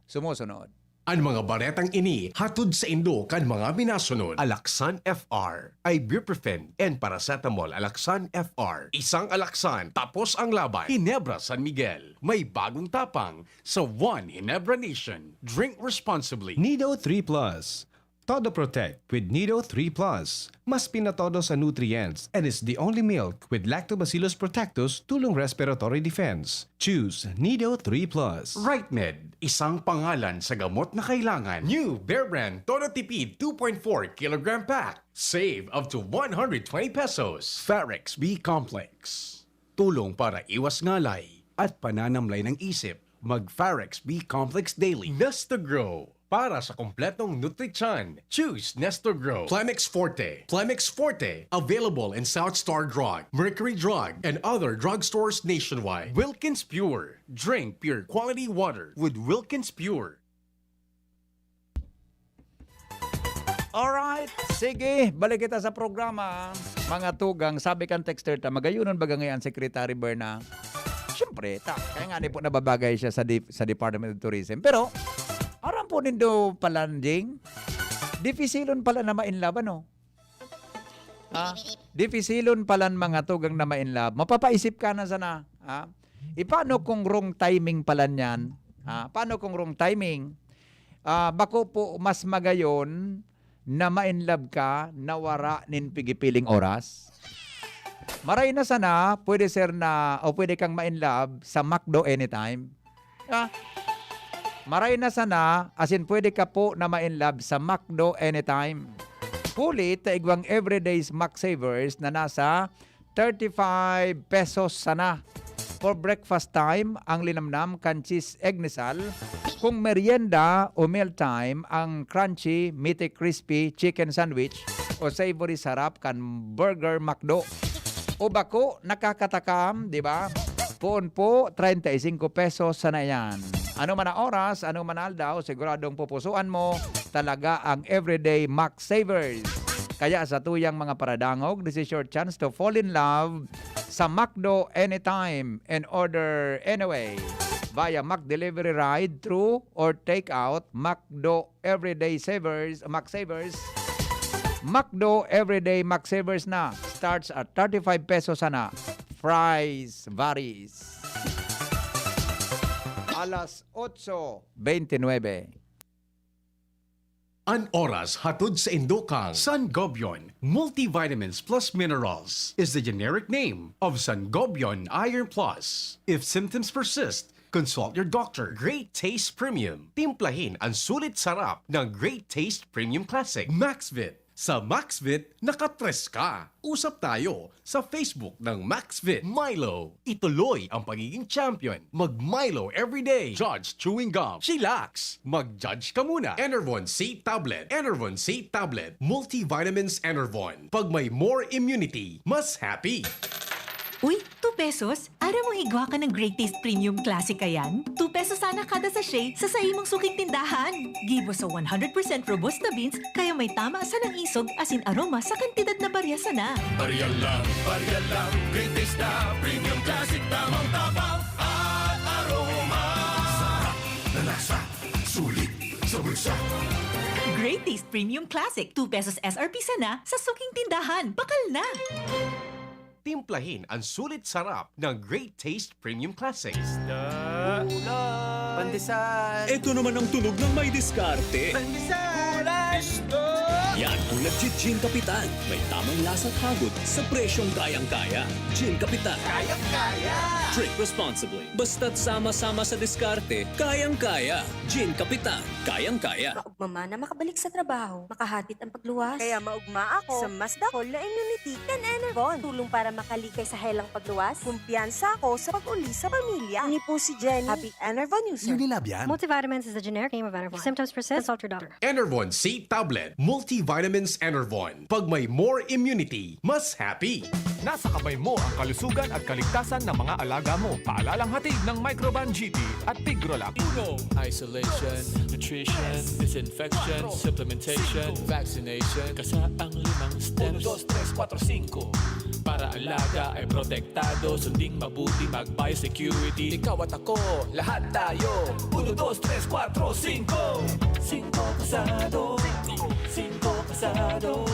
sumusunod. Ang mga baretang ini hatod sa Indo kan mga minasunod. Alaksan FR, ibuprofen, and paracetamol Alaksan FR. Isang alaksan tapos ang laban. Ginebra San Miguel. May bagong tapang sa One Ginebra Nation. Drink responsibly. Nido 3 Plus. Todo Protect with Nido 3 Plus. Mas pinatodo sa nutrients and is the only milk with Lactobacillus protectus tulong respiratory defense. Choose Nido 3 Plus. RightMed, isang pangalan sa gamot na kailangan. New Bear Brand Todo Tipid 2.4 kg pack. Save up to 120 pesos. Farex B Complex. Tulong para iwas ngalay at pananamlay ng isip. Mag-Farex B Complex Daily. Nesta Grow. Para sa kompletong nutrisyon, choose Nestor Grow. Plemix Forte. Plemix Forte. Available in South Star Drug, Mercury Drug, and other drugstores nationwide. Wilkins Pure. Drink pure quality water with Wilkins Pure. Alright, sige, balik kita sa programa. Mga tugang, sabi kan texter ta, magayunon baga ngayon Secretary Berna. Siyempre, kaya nga po nababagay siya sa Department of Tourism. Pero, aram po nindo palanding, difisilon pala na mainlab, ano? Difisilon pala mga tugang na mainlab. Mapapaisip ka na sana. Paano kung wrong timing pala niyan? Paano kung wrong timing? Bako po mas magayon na mainlab ka na wara nin pigipiling oras. Maray na sana, pwede sir na, o pwede kang mainlab sa McDo anytime. Maray na sana, as in pwede ka po na ma-inlove sa McDo anytime. Hulit, taigwang everyday's Mac Savers na nasa 35 pesos sana. For breakfast time, ang linamnam kan cheese egnisal. Kung merienda o meal time, ang crunchy, meaty, crispy chicken sandwich o savory sarap kan burger McDo. O bako, nakakatakam, di ba? Poon po, 35 pesos sana yan. Ano man ang oras, ano man aldaw, siguradong pupusuan mo talaga ang everyday Mac Savers. Kaya sa tuyang mga paradangog, this is your chance to fall in love sa McDo anytime and order anyway. Via Mac Delivery Ride, through or take out, McDo Everyday Savers, Mac Savers. McDo Everyday Mac Savers na. Starts at 35 pesos sana. Price varies. Alas 8:29. An oras hatod sa Indokang Sangobion Multivitamins Plus Minerals is the generic name of Sangobion Iron Plus. If symptoms persist, consult your doctor. Great Taste Premium. Timplahin ang sulit sarap ng Great Taste Premium Classic. Maxvit. Sa Maxvit, nakatres ka. Usap tayo sa Facebook ng Maxvit. Milo. Ituloy ang pagiging champion. Mag-Milo everyday. Judge chewing gum. Chillax. Mag-judge ka muna. Enervon C Tablet. Enervon C Tablet. Multivitamins Enervon. Pag may more immunity, mas happy. Uy, 2 pesos? Ara mo higwa ka ng Great Taste Premium Classic ayan? 2 pesos sana kada sachet sa imong suking tindahan. Gibo sa 100% robusta beans, kaya may tama sa ng isog asin aroma sa kantidad na barya sana. Barya lang, Great Taste na Premium Classic, tamang tabang at aroma. Sarap na lasa, sulit sa bulsa. Great Taste Premium Classic, 2 pesos SRP sana sa suking tindahan. Bakal na! Timplahin ang sulit sarap ng Great Taste Premium Classic. Pandesal! Ito naman ang tunog ng may diskarte. Pandesal! Yan ang legit Gin Kapitan. May tamang lasat hagod sa presyong kayang-kaya. Gin Kapitan. Kayang-kaya! Drink responsibly. Basta't sama-sama sa diskarte, kayang-kaya. Gin Kapitan. Kayang-kaya. Maugma na makabalik sa trabaho, makahatid ang pagluwas. Kaya maugma ako sa mas dakol na immunity kan Enervon. Tulong para makalikay sa helang pagluwas. Kumpiyansa ako sa pag-uli sa pamilya. Ni po si Jenny, happy Enervon user. Unilab yan? Multivitamins is the generic name of Enervon. If symptoms persist, consult your doctor. Enervon C Tablet. Multivitamins Multivitamins Enervon. Pag may more immunity, mas happy. Nasa kamay mo ang kalusugan at kaligtasan ng mga alaga mo. Paalalang hatid ng Microban GT at Pigrolac. Isolation, nutrition, disinfection, supplementation, vaccination. Kasa ang 5 steps. 1, 2, 3, 4, 5. Para alaga ay protektado, sunding mabuti mag-biosecurity. Ikaw at ako, lahat tayo. 1, 2, 3, 4, 5. 5 kasado. 5 kasado.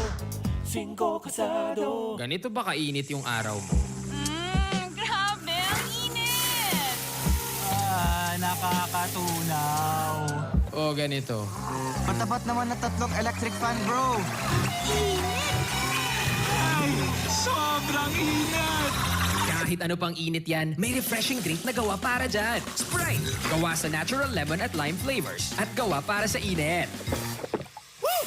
5 kasado. Ganito ba kainit yung araw mo? Grabe, ang init! Nakakatunaw. O ganito. Patapat naman na 3 electric fan, bro. Sobrang init! Kahit ano pang init yan, may refreshing drink na gawa para dyan. Sprite! Gawa sa natural lemon at lime flavors. At gawa para sa init. Woo!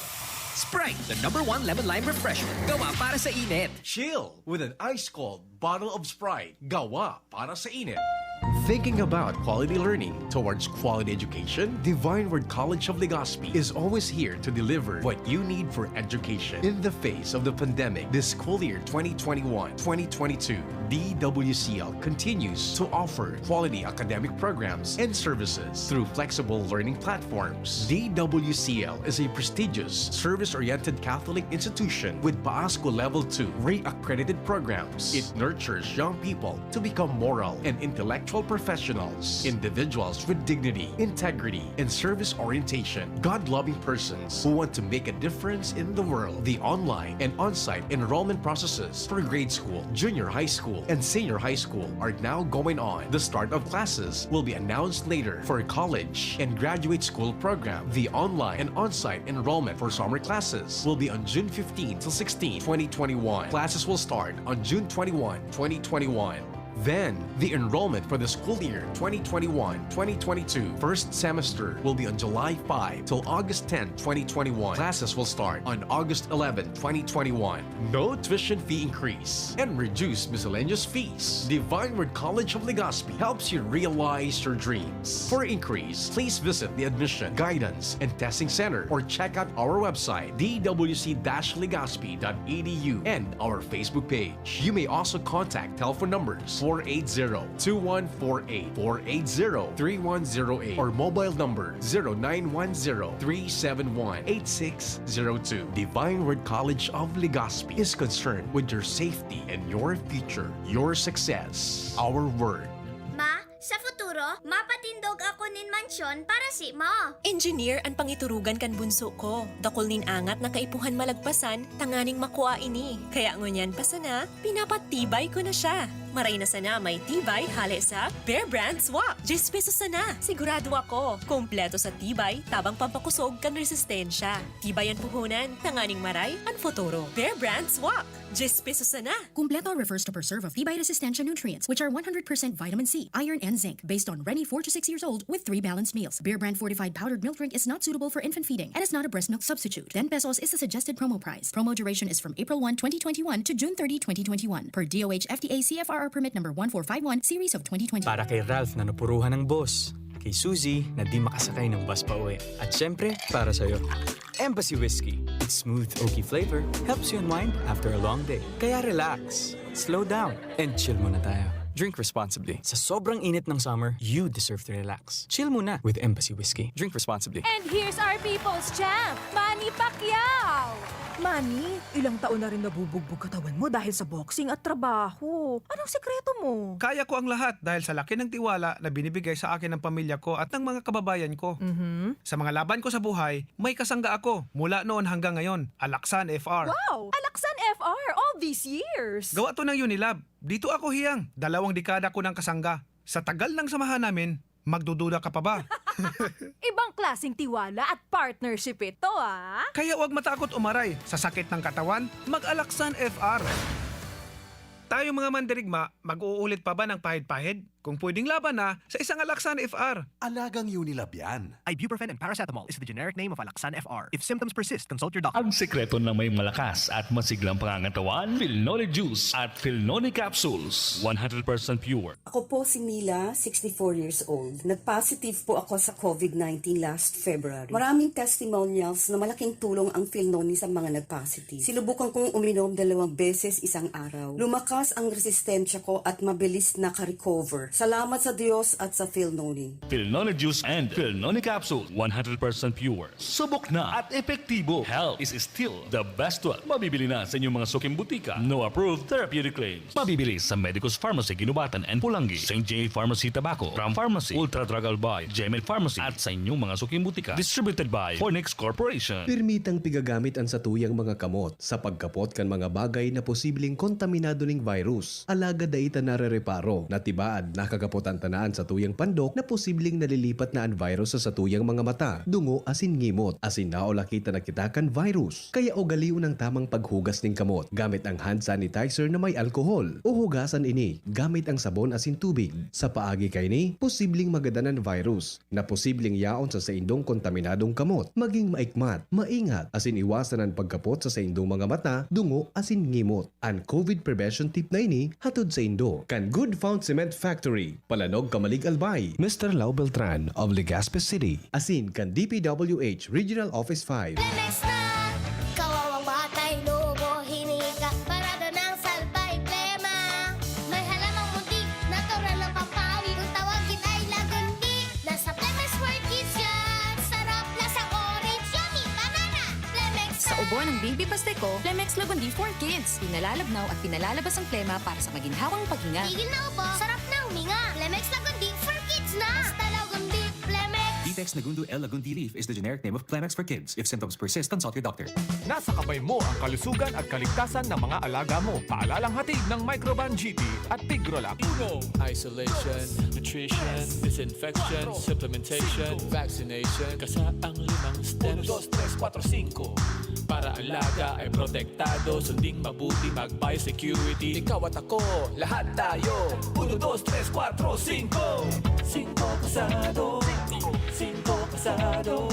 Sprite, the #1 lemon lime refresher. Gawa para sa init. Chill with an ice-cold bottle of Sprite. Gawa para sa init. Thinking about quality learning towards quality education? Divine Word College of Legazpi is always here to deliver what you need for education. In the face of the pandemic, this school year 2021-2022, DWCL continues to offer quality academic programs and services through flexible learning platforms. DWCL is a prestigious, service-oriented Catholic institution with PAASCO Level 2 RE-accredited programs. It nurtures young people to become moral and intellectual professionals, individuals with dignity, integrity, and service orientation, God-loving persons who want to make a difference in the world. The online and on-site enrollment processes for grade school, junior high school, and senior high school are now going on. The start of classes will be announced later for college and graduate school program. The online and on-site enrollment for summer classes will be on June 15 till 16, 2021. Classes will start on June 21, 2021. Then, the enrollment for the school year 2021-2022 first semester will be on July 5 till August 10, 2021. Classes will start on August 11, 2021. No tuition fee increase and reduced miscellaneous fees. Divine Word College of Legazpi helps you realize your dreams. For increase, please visit the Admission, Guidance, and Testing Center or check out our website dwc-legazpi.edu and our Facebook page. You may also contact telephone numbers 480-2148, 480-3108, or mobile number 0910-371-8602. Divine Word College of Legazpi is concerned with your safety and your future, your success, our word. Ma, sa futuro, mapatindog ako nin mansyon para si mo. Engineer ang pangiturugan kan bunso ko. Dakol nin angat na kaipuhan malagpasan, tanganing makuha ini. Kaya ngunyan pa sana, pinapatibay ko na siya. Maray na sana may tibay hali sa Bear Brand Swak. 10 pesos sana. Sigurado ako. Kompleto sa tibay, tabang pampakusog kan resistensya. Tibay ang puhunan, tanganing maray, ang futuro. Bear Brand Swak. 10 pesos sana. Completo refers to preserve of tibay resistensya nutrients, which are 100% vitamin C, iron, and zinc, based on Rennie 4 to 6 years old with 3 balanced meals. Bear Brand fortified powdered milk drink is not suitable for infant feeding and is not a breast milk substitute. 10 pesos is the suggested promo price. Promo duration is from April 1, 2021 to June 30, 2021. Per DOH FDA CFR permit number 1451 series of 2020. Para kay Ralph na napuruhan ng boss. Kay Suzy na di makasakay ng bus pa uwi. At syempre, para sa'yo. Embassy Whiskey. Its smooth, oaky flavor helps you unwind after a long day. Kaya relax, slow down, and chill muna tayo. Drink responsibly. Sa sobrang init ng summer, you deserve to relax. Chill muna with Embassy Whiskey. Drink responsibly. And here's our people's champ, Manny Pacquiao! Manny, ilang taon na rin nabubugbog katawan mo dahil sa boxing at trabaho. Anong sekreto mo? Kaya ko ang lahat dahil sa laki ng tiwala na binibigay sa akin ng pamilya ko at ng mga kababayan ko. Sa mga laban ko sa buhay, may kasangga ako mula noon hanggang ngayon. Alaksan FR. Wow! Alaksan FR all these years! Gawa to ng Unilab. Dito ako hiyang. 2 dekada ko ng kasangga. Sa tagal ng samahan namin, magdududa ka pa ba? Ibang klaseng tiwala at partnership ito, ah! Kaya huwag matakot umaray. Sa sakit ng katawan, mag-Alaksan FR. Tayo mga mandirigma, mag-uulit pa ba ng pahid-pahid? Kung pwedeng laban na, sa isang Alaxan FR. Alagang Unilab yan. Ibuprofen and paracetamol is the generic name of Alaxan FR. If symptoms persist, consult your doctor. Ang sekreto ng may malakas at masiglang pangangatawan, Philnoni Juice at Philnoni Capsules. 100% pure. Ako po si Mila, 64 years old. Nag-positive po ako sa COVID-19 last February. Maraming testimonials na malaking tulong ang Philnoni sa mga nag-positive. Sinubukan kong uminom 2 beses isang araw. Lumakas ang resistensya ko at mabilis naka-recover. Salamat sa Diyos at sa Philnoni. Philnoni Juice and Philnoni Capsule. 100% pure. Subok na at epektibo. Health is still the best one. Mabibili na sa inyong mga suking butika. No approved therapeutic claims. Mabibili sa Medicus Pharmacy, Ginubatan and Pulangi. St. J. Pharmacy Tabaco. Ram Pharmacy. Ultra Drug Albay. Gemel Pharmacy. At sa inyong mga suking butika. Distributed by Fornix Corporation. Permitang pigagamit ang satuyang mga kamot sa pagkapot kan mga bagay na posibleng kontaminado ning virus. Alaga daita narereparo na tibaad nakagapot ang tanaan sa tuyang pandok na posibleng nalilipat na ang virus sa satuyang mga mata, dungo asin ngimot, asin naola kita nakitakan virus. Kaya ugaliw ng tamang paghugas ning kamot gamit ang hand sanitizer na may alkohol o hugasan ini gamit ang sabon asin tubig. Sa paagi kay ni, posibleng magadanan virus na posibleng yaon sa indong kontaminadong kamot. Maging maikmat, maingat, asin iwasan ang pagkapot sa indong mga mata, dungo asin ngimot. Ang COVID prevention tip na ini hatod sa indo kan Good Found Cement Factory, Palanog, Kamalig, Albay. Mr. Lau Beltran of Legazpi City. Asin kan DPWH Regional Office 5. Lemex na! Kawawang batay, lobo, hinika, parada ng salbay, plema. May halamang muntik, natural ng papawi, kung tawagin ay lagundi. Nasa Plemex for Kids yan, sarap lasang orange, yummy, banana. Plemex na! Sa ubo ng baby pasteco, Plemex Lagundi for Kids. Pinalalabnaw at pinalalabas ang plema para sa maginhawang paghinga. Tigil na ubo, sarap na huminga. Plemex Lagundi for Kids na! Basta Lagundi, Plemex. Detex Nagundu L. Lagundi Leaf is the generic name of Plemex for Kids. If symptoms persist, consult your doctor. Nasa kamay mo ang kalusugan at kaligtasan ng mga alaga mo. Paalalang hatid ng Microban GT at Tigrolac. Isolation, nutrition, disinfection, supplementation, vaccination. Kasaang 5 steps. 1, 2, 3, 4, 5. Para alaga ay protektado, sunding mabuti, mag-biosecurity. Ikaw at ako, lahat tayo. 1, 2, 3, 4, 5. 5 kasado. 5 kasado.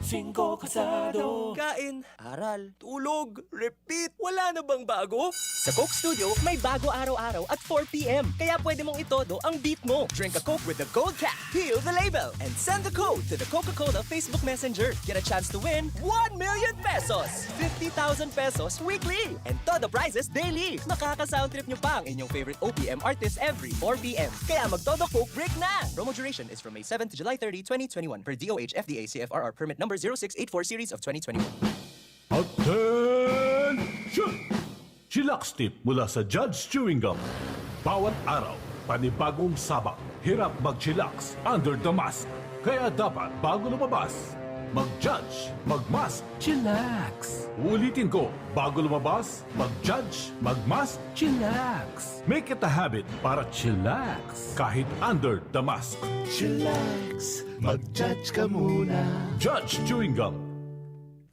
5 kasado. Kain, aral, tulog, repeat. Wala na bang bago? Sa Coke Studio, may bago araw-araw at 4 p.m. Kaya pwede mong itodo ang beat mo. Drink a Coke with the gold cap, peel the label, and send the code to the Coca-Cola Facebook Messenger. Get a chance to win 1 million pesos, 50,000 pesos weekly, and todo prizes daily. Makaka-sound trip nyo pa ang inyong favorite OPM artist every 4 p.m. Kaya mag-todo Coke break na! Promo duration is from May 7 to July 30, 2021 per DOH FDA CFRR permit number 0684 series of 2021. Attention! Chillax tip mula sa Judge Chewing Gum. Bawat araw, panibagong sabak. Hirap mag-chillax under the mask. Kaya dapat bago lumabas, mag-judge, mag-mask, chillax. Ulitin ko, bago lumabas, mag-judge, mag-mask, chillax. Make it a habit para chillax kahit under the mask. Chillax, mag-judge ka muna. Judge Chewing Gum.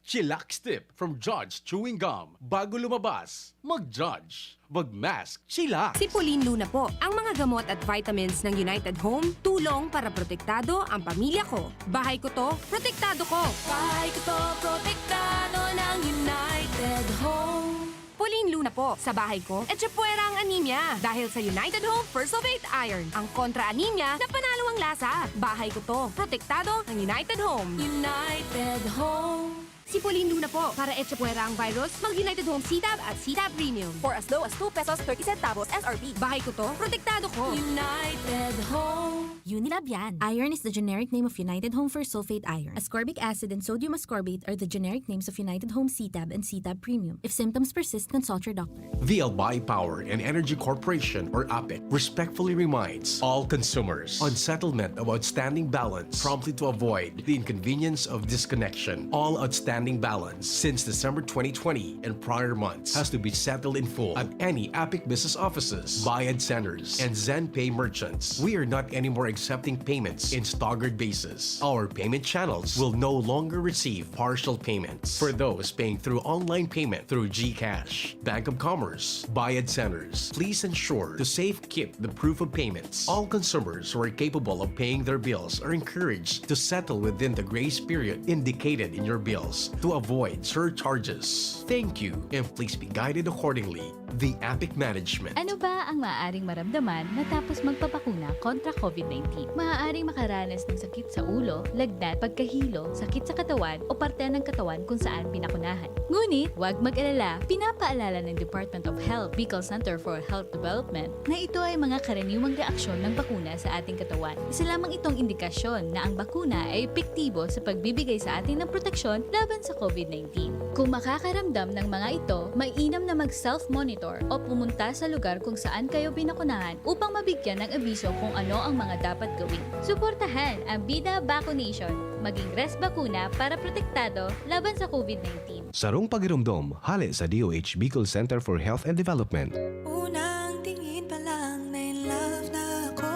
Chillax tip from Judge Chewing Gum. Bago lumabas, mag-judge, mag-mask, chillax. Si Pauline Luna po. Ang mga gamot at vitamins ng United Home, tulong para protektado ang pamilya ko. Bahay ko to, protektado ko. Bahay ko to, protektado ng United Home. Pauline Luna po. Sa bahay ko, etchepuera ang anemia. Dahil sa United Home First of 8 Iron. Ang kontra-anemia na panalo ang lasa. Bahay ko to, protektado ng United Home. United Home. Si Pauline Luna po. Para etchepuera ang virus, mag-United Home C-Tab at C-Tab Premium. For as low as 2 pesos 30 centavos SRP. Bahay ko to, protektado ko. United Home. Unilab yan. Iron is the generic name of United Home for sulfate iron. Ascorbic acid and sodium ascorbate are the generic names of United Home C-Tab and C-Tab Premium. If symptoms persist, consult your doctor. The Albay Power and Energy Corporation, or APEC, respectfully reminds all consumers on settlement of outstanding balance promptly to avoid the inconvenience of disconnection. All outstanding outstanding balance since December 2020 and prior months has to be settled in full at any Epic business offices, Bayad centers, and ZenPay merchants. We are not anymore accepting payments in staggered basis. Our payment channels will no longer receive partial payments for those paying through online payment through GCash, Bank of Commerce, Bayad centers. Please ensure to safekeep the proof of payments. All consumers who are capable of paying their bills are encouraged to settle within the grace period indicated in your bills to avoid surcharges. Thank you, and please be guided accordingly. The Epic Management. Ano ba ang maaaring maramdaman matapos magpapakuna kontra COVID-19? Maaaring makaranas ng sakit sa ulo, lagnat, pagkahilo, sakit sa katawan o parte ng katawan kung saan pinakunahan. Ngunit, huwag mag-alala. Pinapaalala ng Department of Health, Bicol Center for Health Development na ito ay mga karaniwang reaksyon ng bakuna sa ating katawan. Isa lamang itong indikasyon na ang bakuna ay epektibo sa pagbibigay sa atin ng proteksyon laban sa COVID-19. Kung makakaramdam ng mga ito, mainam na mag-self-monitor o pumunta sa lugar kung saan kayo binakunahan upang mabigyan ng abiso kung ano ang mga dapat gawin. Suportahan ang Bida Vaccination, maging res bakuna para protektado laban sa COVID-19. Sarong pagirumdom, hali sa DOH Bicol Center for Health and Development. Unang tingin pa lang na in love na ako.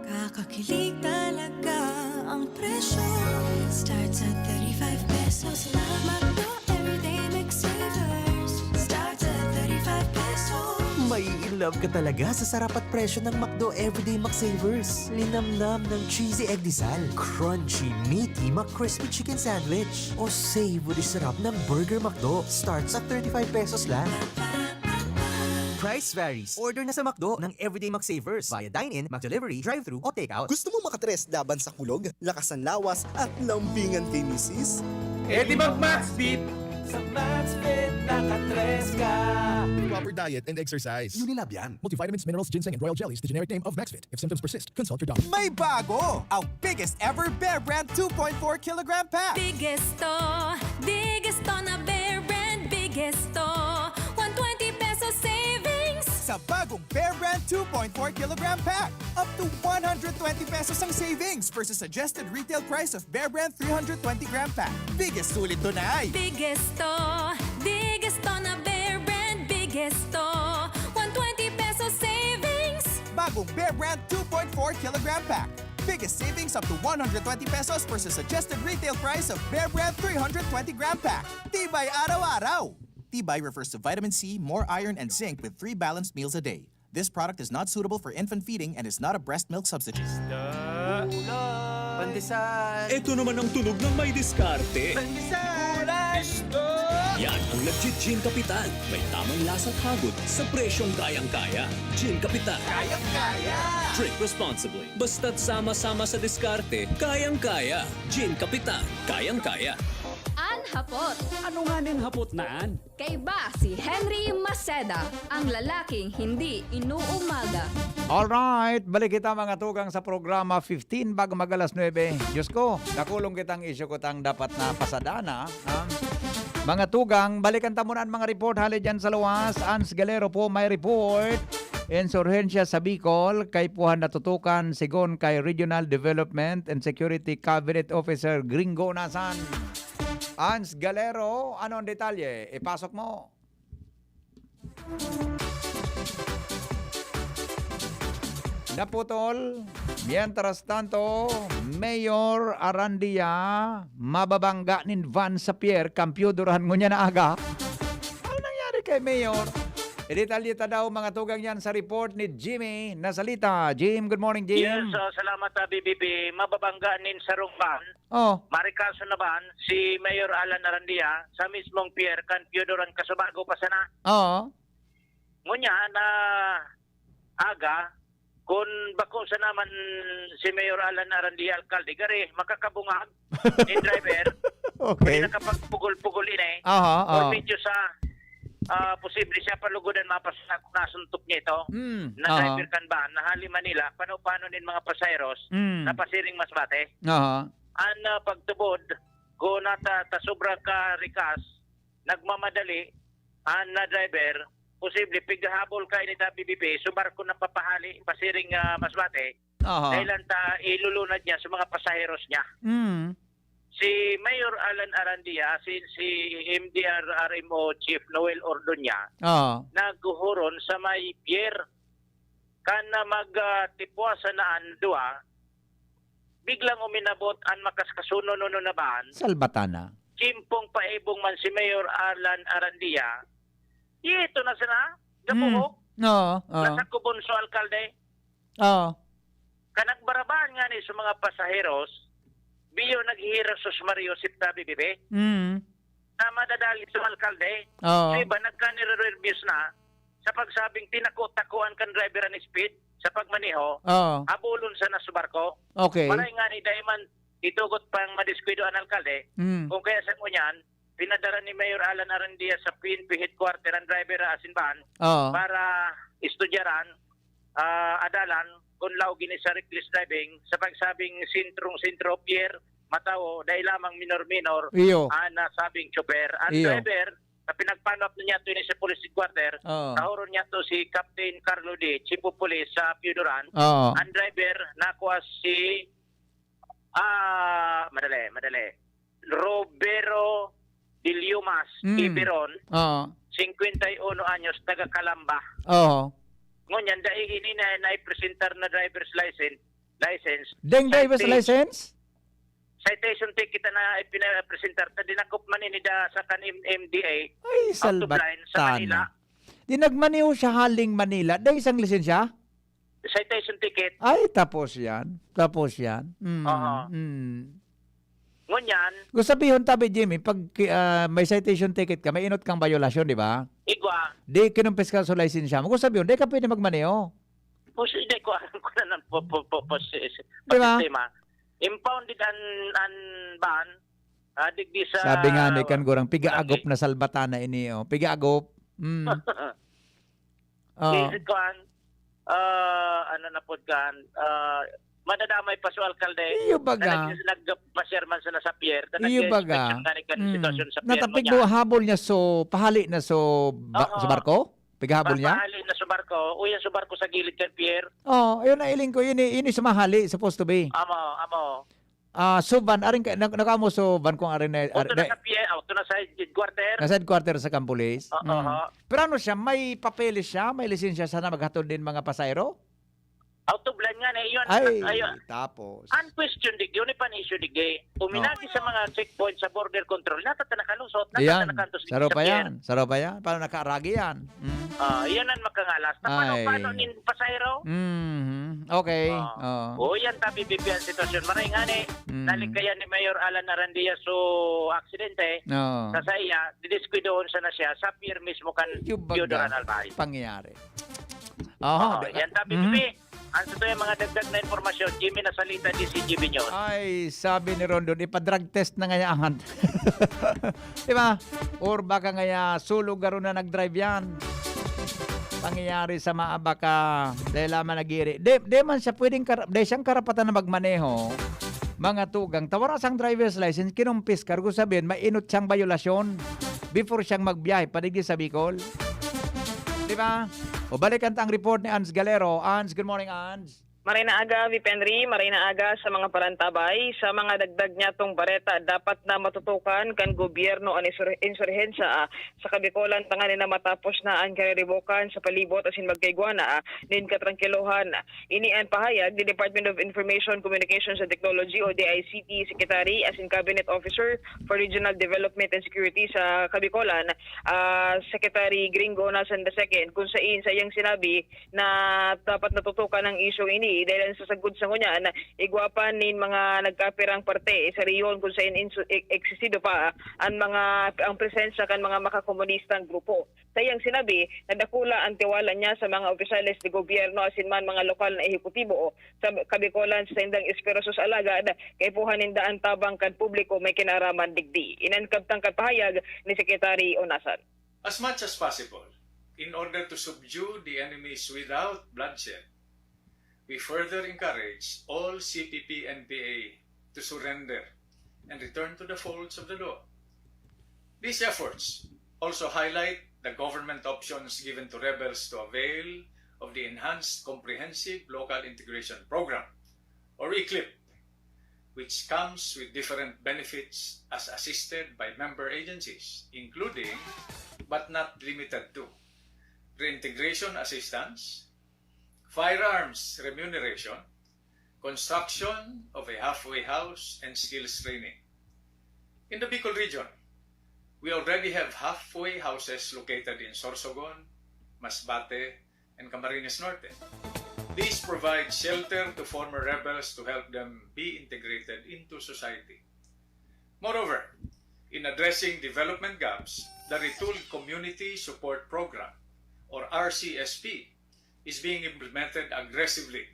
Kakakilig talaga ang presyo. Starts at 35 pesos lang. Magdo everyday McSavers. Starts at 35 pesos. May in love ka talaga sa sarap at presyo ng McDo Everyday McSavers. Linamnam ng cheesy egg disal, crunchy, meaty McCrispy chicken sandwich, o savory sarap ng Burger McDo. Starts at 35 pesos lang. Price varies. Order na sa McDo ng Everyday McSavers via dine-in, McDelivery, drive-thru o take-out. Gusto mo makatres laban sa kulog, lakas ng lawas at lambingan kay misis? Eh di mag-Max Beat! Sa Max Fit, nakatres ka! Proper diet and exercise. Unilab yan. Multivitamins, minerals, ginseng, and royal jellies, the generic name of MaxFit. If symptoms persist, consult your doctor. May bago! Ang biggest ever Bear Brand 2.4 kilogram pack! Biggest to na Bear Brand. Biggest to, 120 pesos savings. Sa bagong Bear Brand 2.4 kilogram pack, up to 120 pesos ang savings versus suggested retail price of Bear Brand 320 gram pack. Biggest sulit to na ay! Biggest to na Bear Brand. Biggest to, 120 pesos savings. Bagong Bear Brand 2.4 kilogram pack. Biggest savings up to 120 pesos versus suggested retail price of Bear Brand 320 gram pack. Tibay araw-araw! Tibay refers to vitamin C, more iron, and zinc with 3 balanced meals a day. This product is not suitable for infant feeding and is not a breast milk substitute. Pandesal! Ito naman ang tunog ng may diskarte. Yan ang legit Gin Kapitan. May tamang lasa at hagod sa presyong kayang-kaya. Gin Kapitan. Kayang-kaya! Drink responsibly. Basta't sama-sama sa diskarte, kayang-kaya. Gin Kapitan. Kayang-kaya. Hapot. Ano nga nin hapot naan? Kay ba si Henry Maceda, ang lalaking hindi inuumaga. Alright, balik kita mga tugang sa programa 15 bago magalas 9. Diyos ko, nakulong kitang isyo ko tang dapat na pasadana. Mga tugang, balikan tamunan mga report hali dyan sa luwas. Ans Galero po may report. Insurhensya sa Bicol, kay puhan natutukan sigon kay Regional Development and Security Cabinet Officer Gringo Nasan. Ans Galero, ano ang detalye? Ipasok mo. Naputol. Mientras tanto, Mayor Arandia, mababangga nin van sa Pierre, kampyuduran mo niya na aga. Ano nangyari kay Mayor? Idetalita daw mga tugang yan sa report ni Jimmy Nasalita. Jim, good morning, Jim. Yes, salamat BBB. Mababangga nin sa Rungban. Oh. Marikaso naman si Mayor Alan Arandia sa mismong Pierre kan Piodoran Kasabago pa sana. Oo. Ngunya na aga kung bako sa naman si Mayor Alan Arandia alkalde gari makakabungag ni driver. Okay. Pwede nakapagpugol-pugol ini. Aha. Or medyo sa posible siya palugodan nasuntok niya ito na driver kan ba nahali Manila paano nin mga pasayros na pasiring Masbate. An pagtubod ko nata sobra ka rikas nagmamadali an na driver posible pighabol kay ni BBP subar ko na papahali pasiring Masbate dahil ta ilulunad niya sa mga pasaheros niya. si Mayor Alan Arandia, si MDR RMO Chief Noel Ordoña, naghuhuron sa may pier kana magtipwa sa naan dua, biglang uminabot ang makaskasuno nuno na ban. Salbatana. Chimpong paibong man si Mayor Alan Arandia. Ito na sana, gapuhok. Nasa kubonso alkalde. Kanagbarabaan nga ni sa mga pasaheros, biyo naghihirap sa Mario Sipta Bibibe. Na madadali sa alkalde. So iba nagka-reviews na sa pagsabing tinako-takuan kan driver ang speed sa pagmaneho, abulon sa nasubarko. Okay. Maray nga ni Daiman, itugot pang madiskwido ang alkalde. Kung kaya sa mo niyan, pinadala ni Mayor Alan Arandia sa PNP headquarter ang driver asin ban para istudyaran, adalan, kung law gini sa reckless driving sa pagsabing sintro pier, matawo, dahil lamang minor-minor, nasabing chopper. Ang driver, na pinagpanap niya ito sa police headquarter, nahuron niya to si Captain Carlo D, Chief of Police sa Piudoran. Ang driver, nakuha si madali. Robero Dillumas Iberon, 51 anyos, taga Calamba. Ngunyan, dahil ini na i-presentar na driver's license. Deng driver's license? Citation ticket na ipinapresentar. Dinakop man ini da sa kan MDA. Ay, salbatana. Dinagmaniho siya haling Manila. Dahil isang lisensya? Citation ticket. Ay, tapos yan. Ngunyan. Kung sabihin tabi, Jimmy, pag may citation ticket ka, may inot kang violasyon, di ba? Igwa. Di kinumpis ka sa lisensya mo. Kung sabihin, di ka pwede magmaneho. Hindi ko alam ko na ng diba? sistema. Impounded an ban, digdi sa... Sabi nga ni Kangurang, pigaagop na salbatana ini. Pigaagop. Ano na po kan, madadamay pa sa alkalde. Iyo baga. Nagpasyerman sa nasa pier. Iyo baga. Sitwasyon sa pier natapig mo habol niya pahali na sa barko? Pigahabol niya? Pahali na sa barko. Uyan sa barko sa gilid kan pier. Ayun na iling ko. Yun sa mahali, supposed to be. Amo. Suban, aring nakamo suban kung aring na... Auto na sa pier, auto na sa headquarter. Nasa headquarter sa Campulis. Pero ano siya, may papeles siya, may lisensya sana maghatod din mga pasayro? Autoblan nga na iyon. Ayun. Tapos. Unquestioned dig, yun ipan issue dig. Uminagi sa mga checkpoint sa border control, natatanakanusot, Yan. natatanakantos. Saro pa yan. Paano nakaaragi yan? Yan ang makangalas. Paano nin pasayro? Okay. Yan tabi bibiyan sitwasyon. Maray nga ni, nalikayan ni Mayor Alan Arandia so aksidente. Sa saya, didiskwidoon sa na siya sa pier mismo kan Piudoran Albay. Pangyayari. Yan tabi bibi. Ang totoo yung mga dagdag na informasyon, Jimmy na salita DZGB News. Ay, sabi ni Rondon, ipa-drug test na nga angan. Diba? Or baka nga sulog garo na nag-drive yan. Pangyayari sa maabaka dahil laman nagiri. Di man siya pwedeng, dahil siyang karapatan na magmaneho, mga tugang, tawara sang driver's license, kinumpis ka, kung sabihin, mainot siyang violasyon before siyang magbiyahe, padigdi sa Bicol. Diba? O balikan ang report ni Ans Galero. Ans, good morning, Ans. Maray na aga, Vip Henry, maray na aga sa mga parantabay. Sa mga dagdag niya tong bareta, dapat na matutukan kan gobyerno ang insurhensya sa Kabikolan tanganin na matapos na ang kariribokan sa palibot asin magkaigwana din katrangkilohan. Inian pahayag ni Department of Information, Communications and Technology o DICT Secretary asin Cabinet Officer for Regional Development and Security sa Kabikolan, Secretary Gringo Nasan II, kung sa iyang sinabi na dapat natutukan ang isyong ini dahil sa sagud sa kunya na igwapan nin mga nagkapirang parte sa riyon kung saan eksisido pa ang presensya kan mga makakomunistang grupo. Sayang sinabi na dakula ang tiwala niya sa mga opisyales de gobyerno asin man mga lokal na ehekutibo sa Kabikolan sa indang Esperosos Alagad kay puhanin daan tabang kan publiko may kinaraman digdi. Inankabtang pahayag ni Secretary Onasan. As much as possible, in order to subdue the enemies without bloodshed, we further encourage all CPP-NPA to surrender and return to the folds of the law. These efforts also highlight the government options given to rebels to avail of the Enhanced Comprehensive Local Integration Program, or ECLIP, which comes with different benefits as assisted by member agencies, including, but not limited to, reintegration assistance, firearms remuneration, construction of a halfway house, and skills training. In the Bicol region, we already have halfway houses located in Sorsogon, Masbate, and Camarines Norte. These provide shelter to former rebels to help them be integrated into society. Moreover, in addressing development gaps, the Retooled Community Support Program, or RCSP, is being implemented aggressively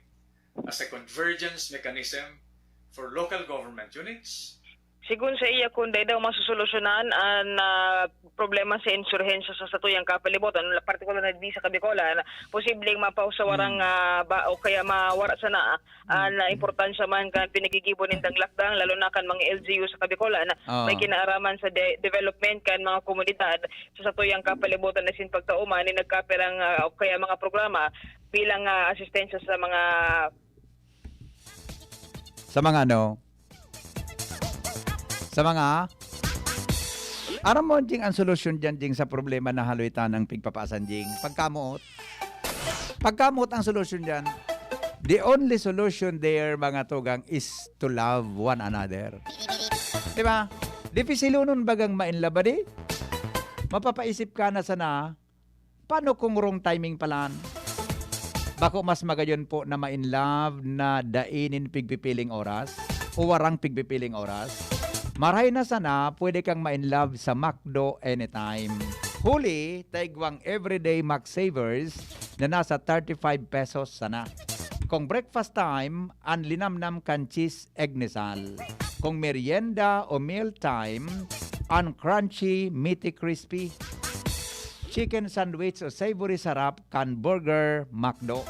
as a convergence mechanism for local government units. Sigun sa iya kung daw masusolusyonan ang problema sa insurhensya sa satuyang kapalibutan, partikular na di sa Kabikolan, posibleng mapausawarang ba o kaya mawara sana na importansya man kan pinagigibon nindang lakdang, lalo na kan mga LGU sa Kabikolan, may kinaaraman sa development kan mga komunidad sa satuyang kapalibutan na sinpagtauman ni nagkapirang o kaya mga programa bilang asistensya sa mga ano? Sa mga aram mo jing ang solusyon dyan jing sa problema na haluitan ng pigpapasan jing pagkamot ang solusyon dyan. The only solution there mga tugang is to love one another, diba? Di pisilunon bagang mainlabadi, mapapaisip ka na sana paano kung wrong timing palan. Bako mas magayon po na ma-in-love na dainin pigpipiling oras o warang pigpipiling oras. Maray na sana, pwede kang ma-in-love sa McDo anytime. Huli, taigwang everyday McSavers na nasa 35 pesos sana. Kung breakfast time, ang linamnam kan cheese egnesal. Kung merienda o meal time, ang crunchy, meaty, crispy. Chicken sandwich o savory sarap kan burger McDo.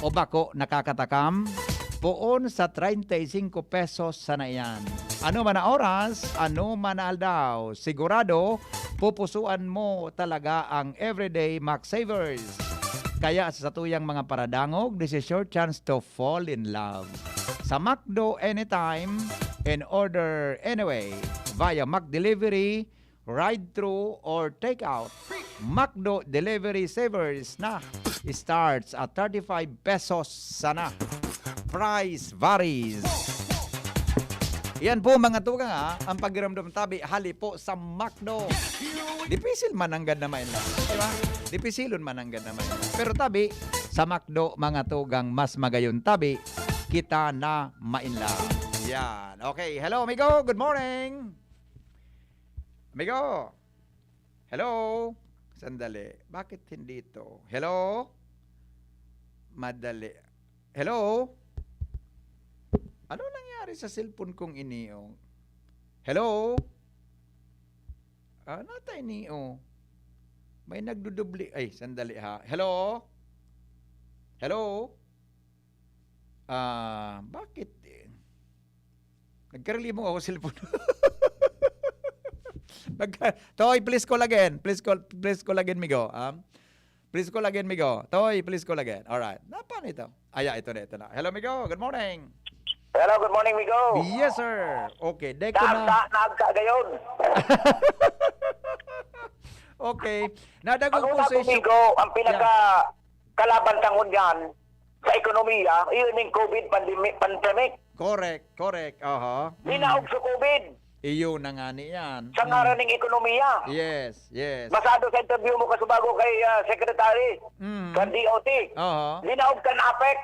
O bako, nakakatakam? Poon sa 35 pesos sana yan. Ano man na oras, ano man na aldaw, sigurado, pupusuan mo talaga ang everyday McSavers. Kaya sa tuyang mga paradangog, this is your chance to fall in love. Sa McDo anytime, and order anyway, via McDelivery, ride-thru, or take-out. McDo Delivery Savers na starts at 35 pesos sana. Price varies. Yan po mga tugang ang pagiramdam tabi hali po sa McDo. Dipisil man ang ganda naman lang. Diba? Dipisilon man ang ganda naman lang. Pero tabi sa McDo mga tugang mas magayon tabi kita na mainlaw. Yan. Okay. Hello amigo. Good morning. Amigo. Hello. Sandali. Bakit hindi ito? Hello. Madali. Hello. Ano nangyari sa cellphone kong iniyo? Hello? Natay niyo. May nagdudubli. Ay, sandali ha. Hello? Hello? Bakit? Nagkarili mo ako cellphone. Toy, please call again. Please call again, migo. Please call again, migo. Toy, please call again. Alright. Paano ito? Ito na. Hello, migo. Good morning. Hello, good morning, Migo. Yes, sir. Okay, dek ko na. Gayon. Okay. Nadagog po sa Migo, ang kalaban tangon yan sa ekonomiya, yun yung COVID pandemic. Correct. Linaog sa COVID. Iyo na nga niyan. Sa ngaran ng ekonomiya. Yes. Masado sa interview mo kasubago kay Secretary kan DOT. Linaog ka na APEC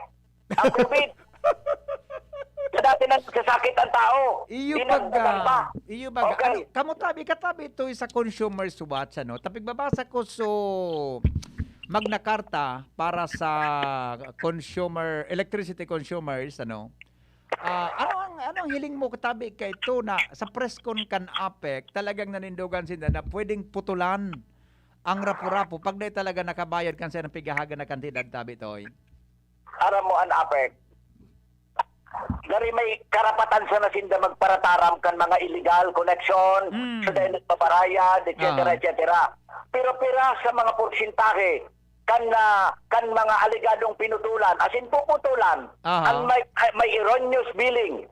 ang COVID. Sa dati nang sasakit ang tao. Iyo baga. Okay. Kamo katabi ito sa Consumer's Watch, ano? Tapig babasa ko Magna Carta para sa electricity consumers, ano? Ano ang hiling mo katabi kay ito na sa press con kan APEC talagang nanindugan sila na pwedeng putulan ang rapo-rapo pag di talaga nakabayad kan sa pigahagan na kantidad tabi toy. Aram mo ang APEC. Dari may karapatan sa nasinda magparataram kan mga illegal connection, so dahil nagpaparayad, etc. Pero pira sa mga porsentahe kan mga aligadong pinutulan, as in puputulan, ang may erroneous billing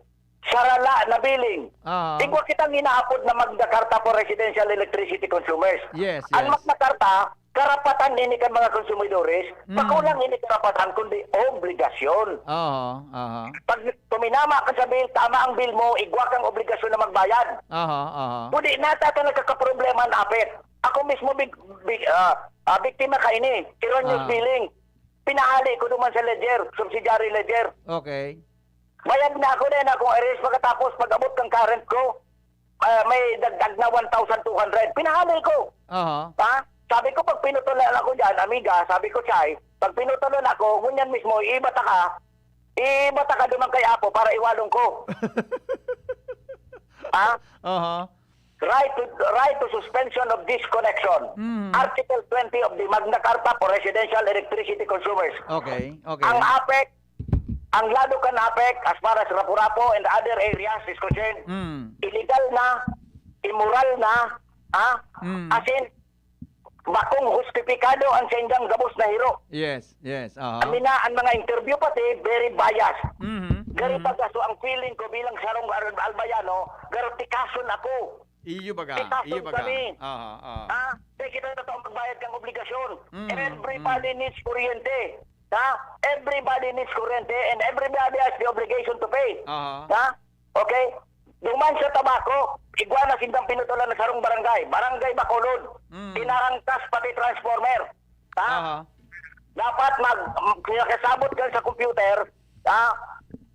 sarala na billing. Ah. Igwa kitang inaapod na Magna Carta for Residential Electricity Consumers. Yes, Ang yes. Magna Carta, karapatan ini kan mga konsumidores, pakulang ini karapatan kundi obligasyon. Oo, oo. Pag tuminama ka sa bill, tama ang bill mo, igwa kang obligasyon na magbayad. Oo, oo. Kundi nata ito nagkakaproblema na apit. Ako mismo biktima ka ini, erroneous billing. Pinahali ko naman sa ledger, subsidiary ledger. Okay. Bayad na ako din akong arrears pagkatapos pag-abot ng current ko, may dagdag na 1,200. Pinahali ko. Oo. Ha? Sabi ko, pag pinutulan ako dyan, amiga, sabi ko, Chay, pag pinutulan ako, ngunyan mismo, ibata ka duman kay Apo para iwalong ko. Ha? Right to suspension of disconnection. Article 20 of the Magna Carta for Residential Electricity Consumers. Okay, okay. Ang APEC, ang lalo kan APEC, as far as Rapu-Rapu and other areas is concerned, illegal na, immoral na, as in, bakong hustipikado ang sendang gabos na hiro. Yes, yes. Ang mga interview pati, very biased. Gari pagkaso ang feeling ko bilang sarong albayano, garo tikason ako. Iyo baga. Tikason kami. Aha. Kaya kita totoo magbayad kang obligasyon. Everybody needs kuryente. Everybody needs kuryente and everybody has the obligation to pay. Okay? Duman sa tabako, igwa na sindang pinutulan na sarong barangay. Barangay Bacolod. Pinarangkas pati transformer. Dapat kasabot ka sa computer,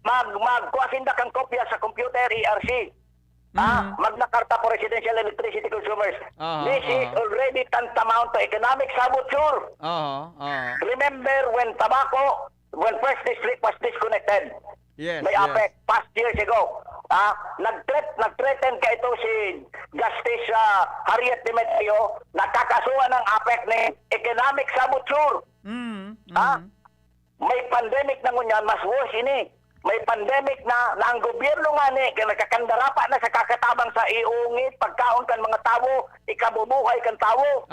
magkuasinda kang kopya sa computer ERC. Magna Carta for Residential Electricity Consumers. This is already tantamount to economic saboteur. Remember when first district was disconnected? Yes, May APEC past years ago. Nag-threaten ka ito si Justice Harriet Demetrio, nakakasuhan ng APEC ni economic saboteur. May pandemic na ngunyan, mas worse ini. May pandemic na ang gobyerno nga ni, nakakandara pa na sa kakatabang sa iungit, pagkaon kan mga tao, ikabubuhay kan tao.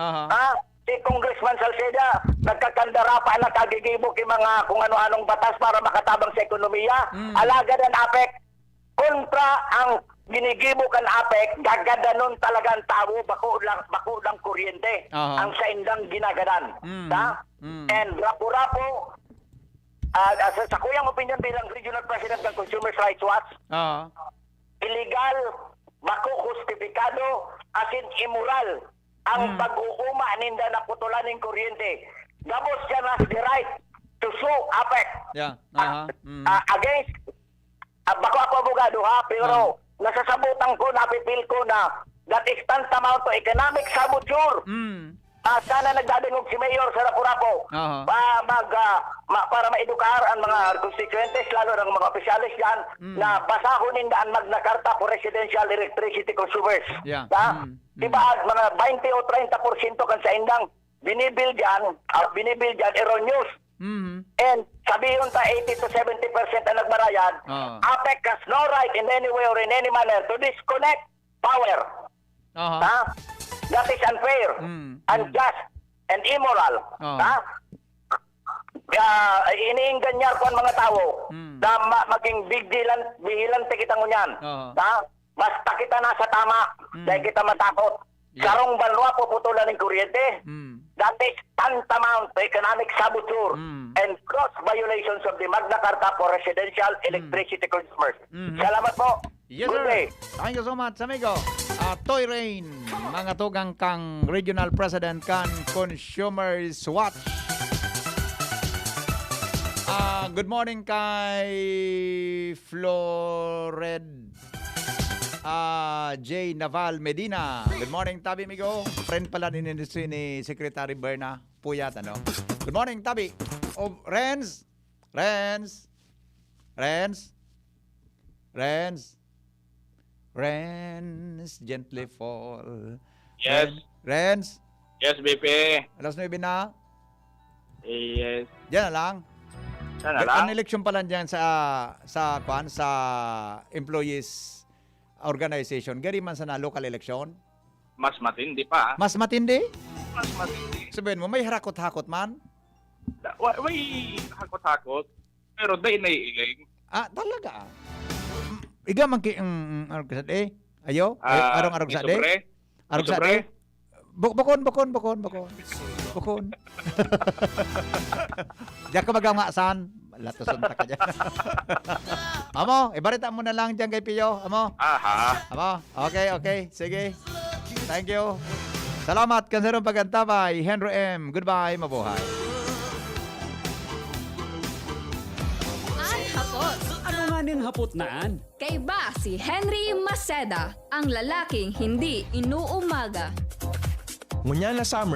Si Congressman Salceda, nagkakandara pa na kagigibo ki mga kung ano-anong batas para makatabang sa ekonomiya. Alagad ang APEC, kontra ang ginigibo kan APEC, gagadanon talaga ang tao, bako lang kuryente. Ang sa indang ginagadan. And rapo-rapo, sa kuyang opinion bilang Regional President ng Consumer Rights Watch, illegal, bako justifikado, asin immoral, ang pag-uuma ninda na putulan ng kuryente. Gabos siya has the right to sue APEC. Against, bako ako abogado ha, pero nasasabutan ko, napipil ko na that is tantamount to economic saboteur. Sana nagdadingog si Mayor sa Rapu-Rapu para maedukar ang mga constituentes, lalo ng mga opisyalis dyan, na basahon ninda ang Magna Carta for Residential Electricity Consumers. Diba, mga 20 o 30% kan sa indang binibil dyan erroneous. And sabihin ta 80 to 70% ang nagmarayad, APEC has no right in any way or in any manner to disconnect power. That is unfair, unjust, and immoral. Iniingganyar ko ang mga tao na maging bigilante kita ngunyan. Basta kita nasa tama, dahil kita matakot. Sarong banwa puputulan ng kuryente. That is tantamount to economic saboteur and gross violations of the Magna Carta for Residential Electricity Consumers. Salamat po. Yes, Good sir. day. Thank you so much, amigo. Toy Rain, mga tugang kang Regional President kan Consumers Watch. Good morning kay Flored J. Naval Medina. Good morning, Tabi, amigo. Friend pala din ni Secretary Berna Puyat, ano? Good morning, Tabi. Renz, gently fall. Yes. Renz? Yes, BP. Alas 9 na? Yes. Diyan na lang. Sana lang. Ang eleksyon pala dyan sa employees organization. Gari man sa local election? Mas matindi pa. Mas matindi? Mas matindi. Sabihin mo, may harakot-hakot man? May hakot-hakot. Pero day na iiling. Talaga? Iga man ki arog sa de. Ayo, arong sa de. Arog sa de. Bukon. Diyan ka magamaasan. Latuson ta ka dyan. Amo, ibarita mo na lang dyan kay Pio. Amo. Amo, okay. Sige. Thank you. Salamat kanserong pagantabay. Henry M. Goodbye, mabuhay. An hapot. Ano nga ning hapot naan? Kay ba si Henry Maceda, ang lalaking hindi inuumaga. Ngunya na summer,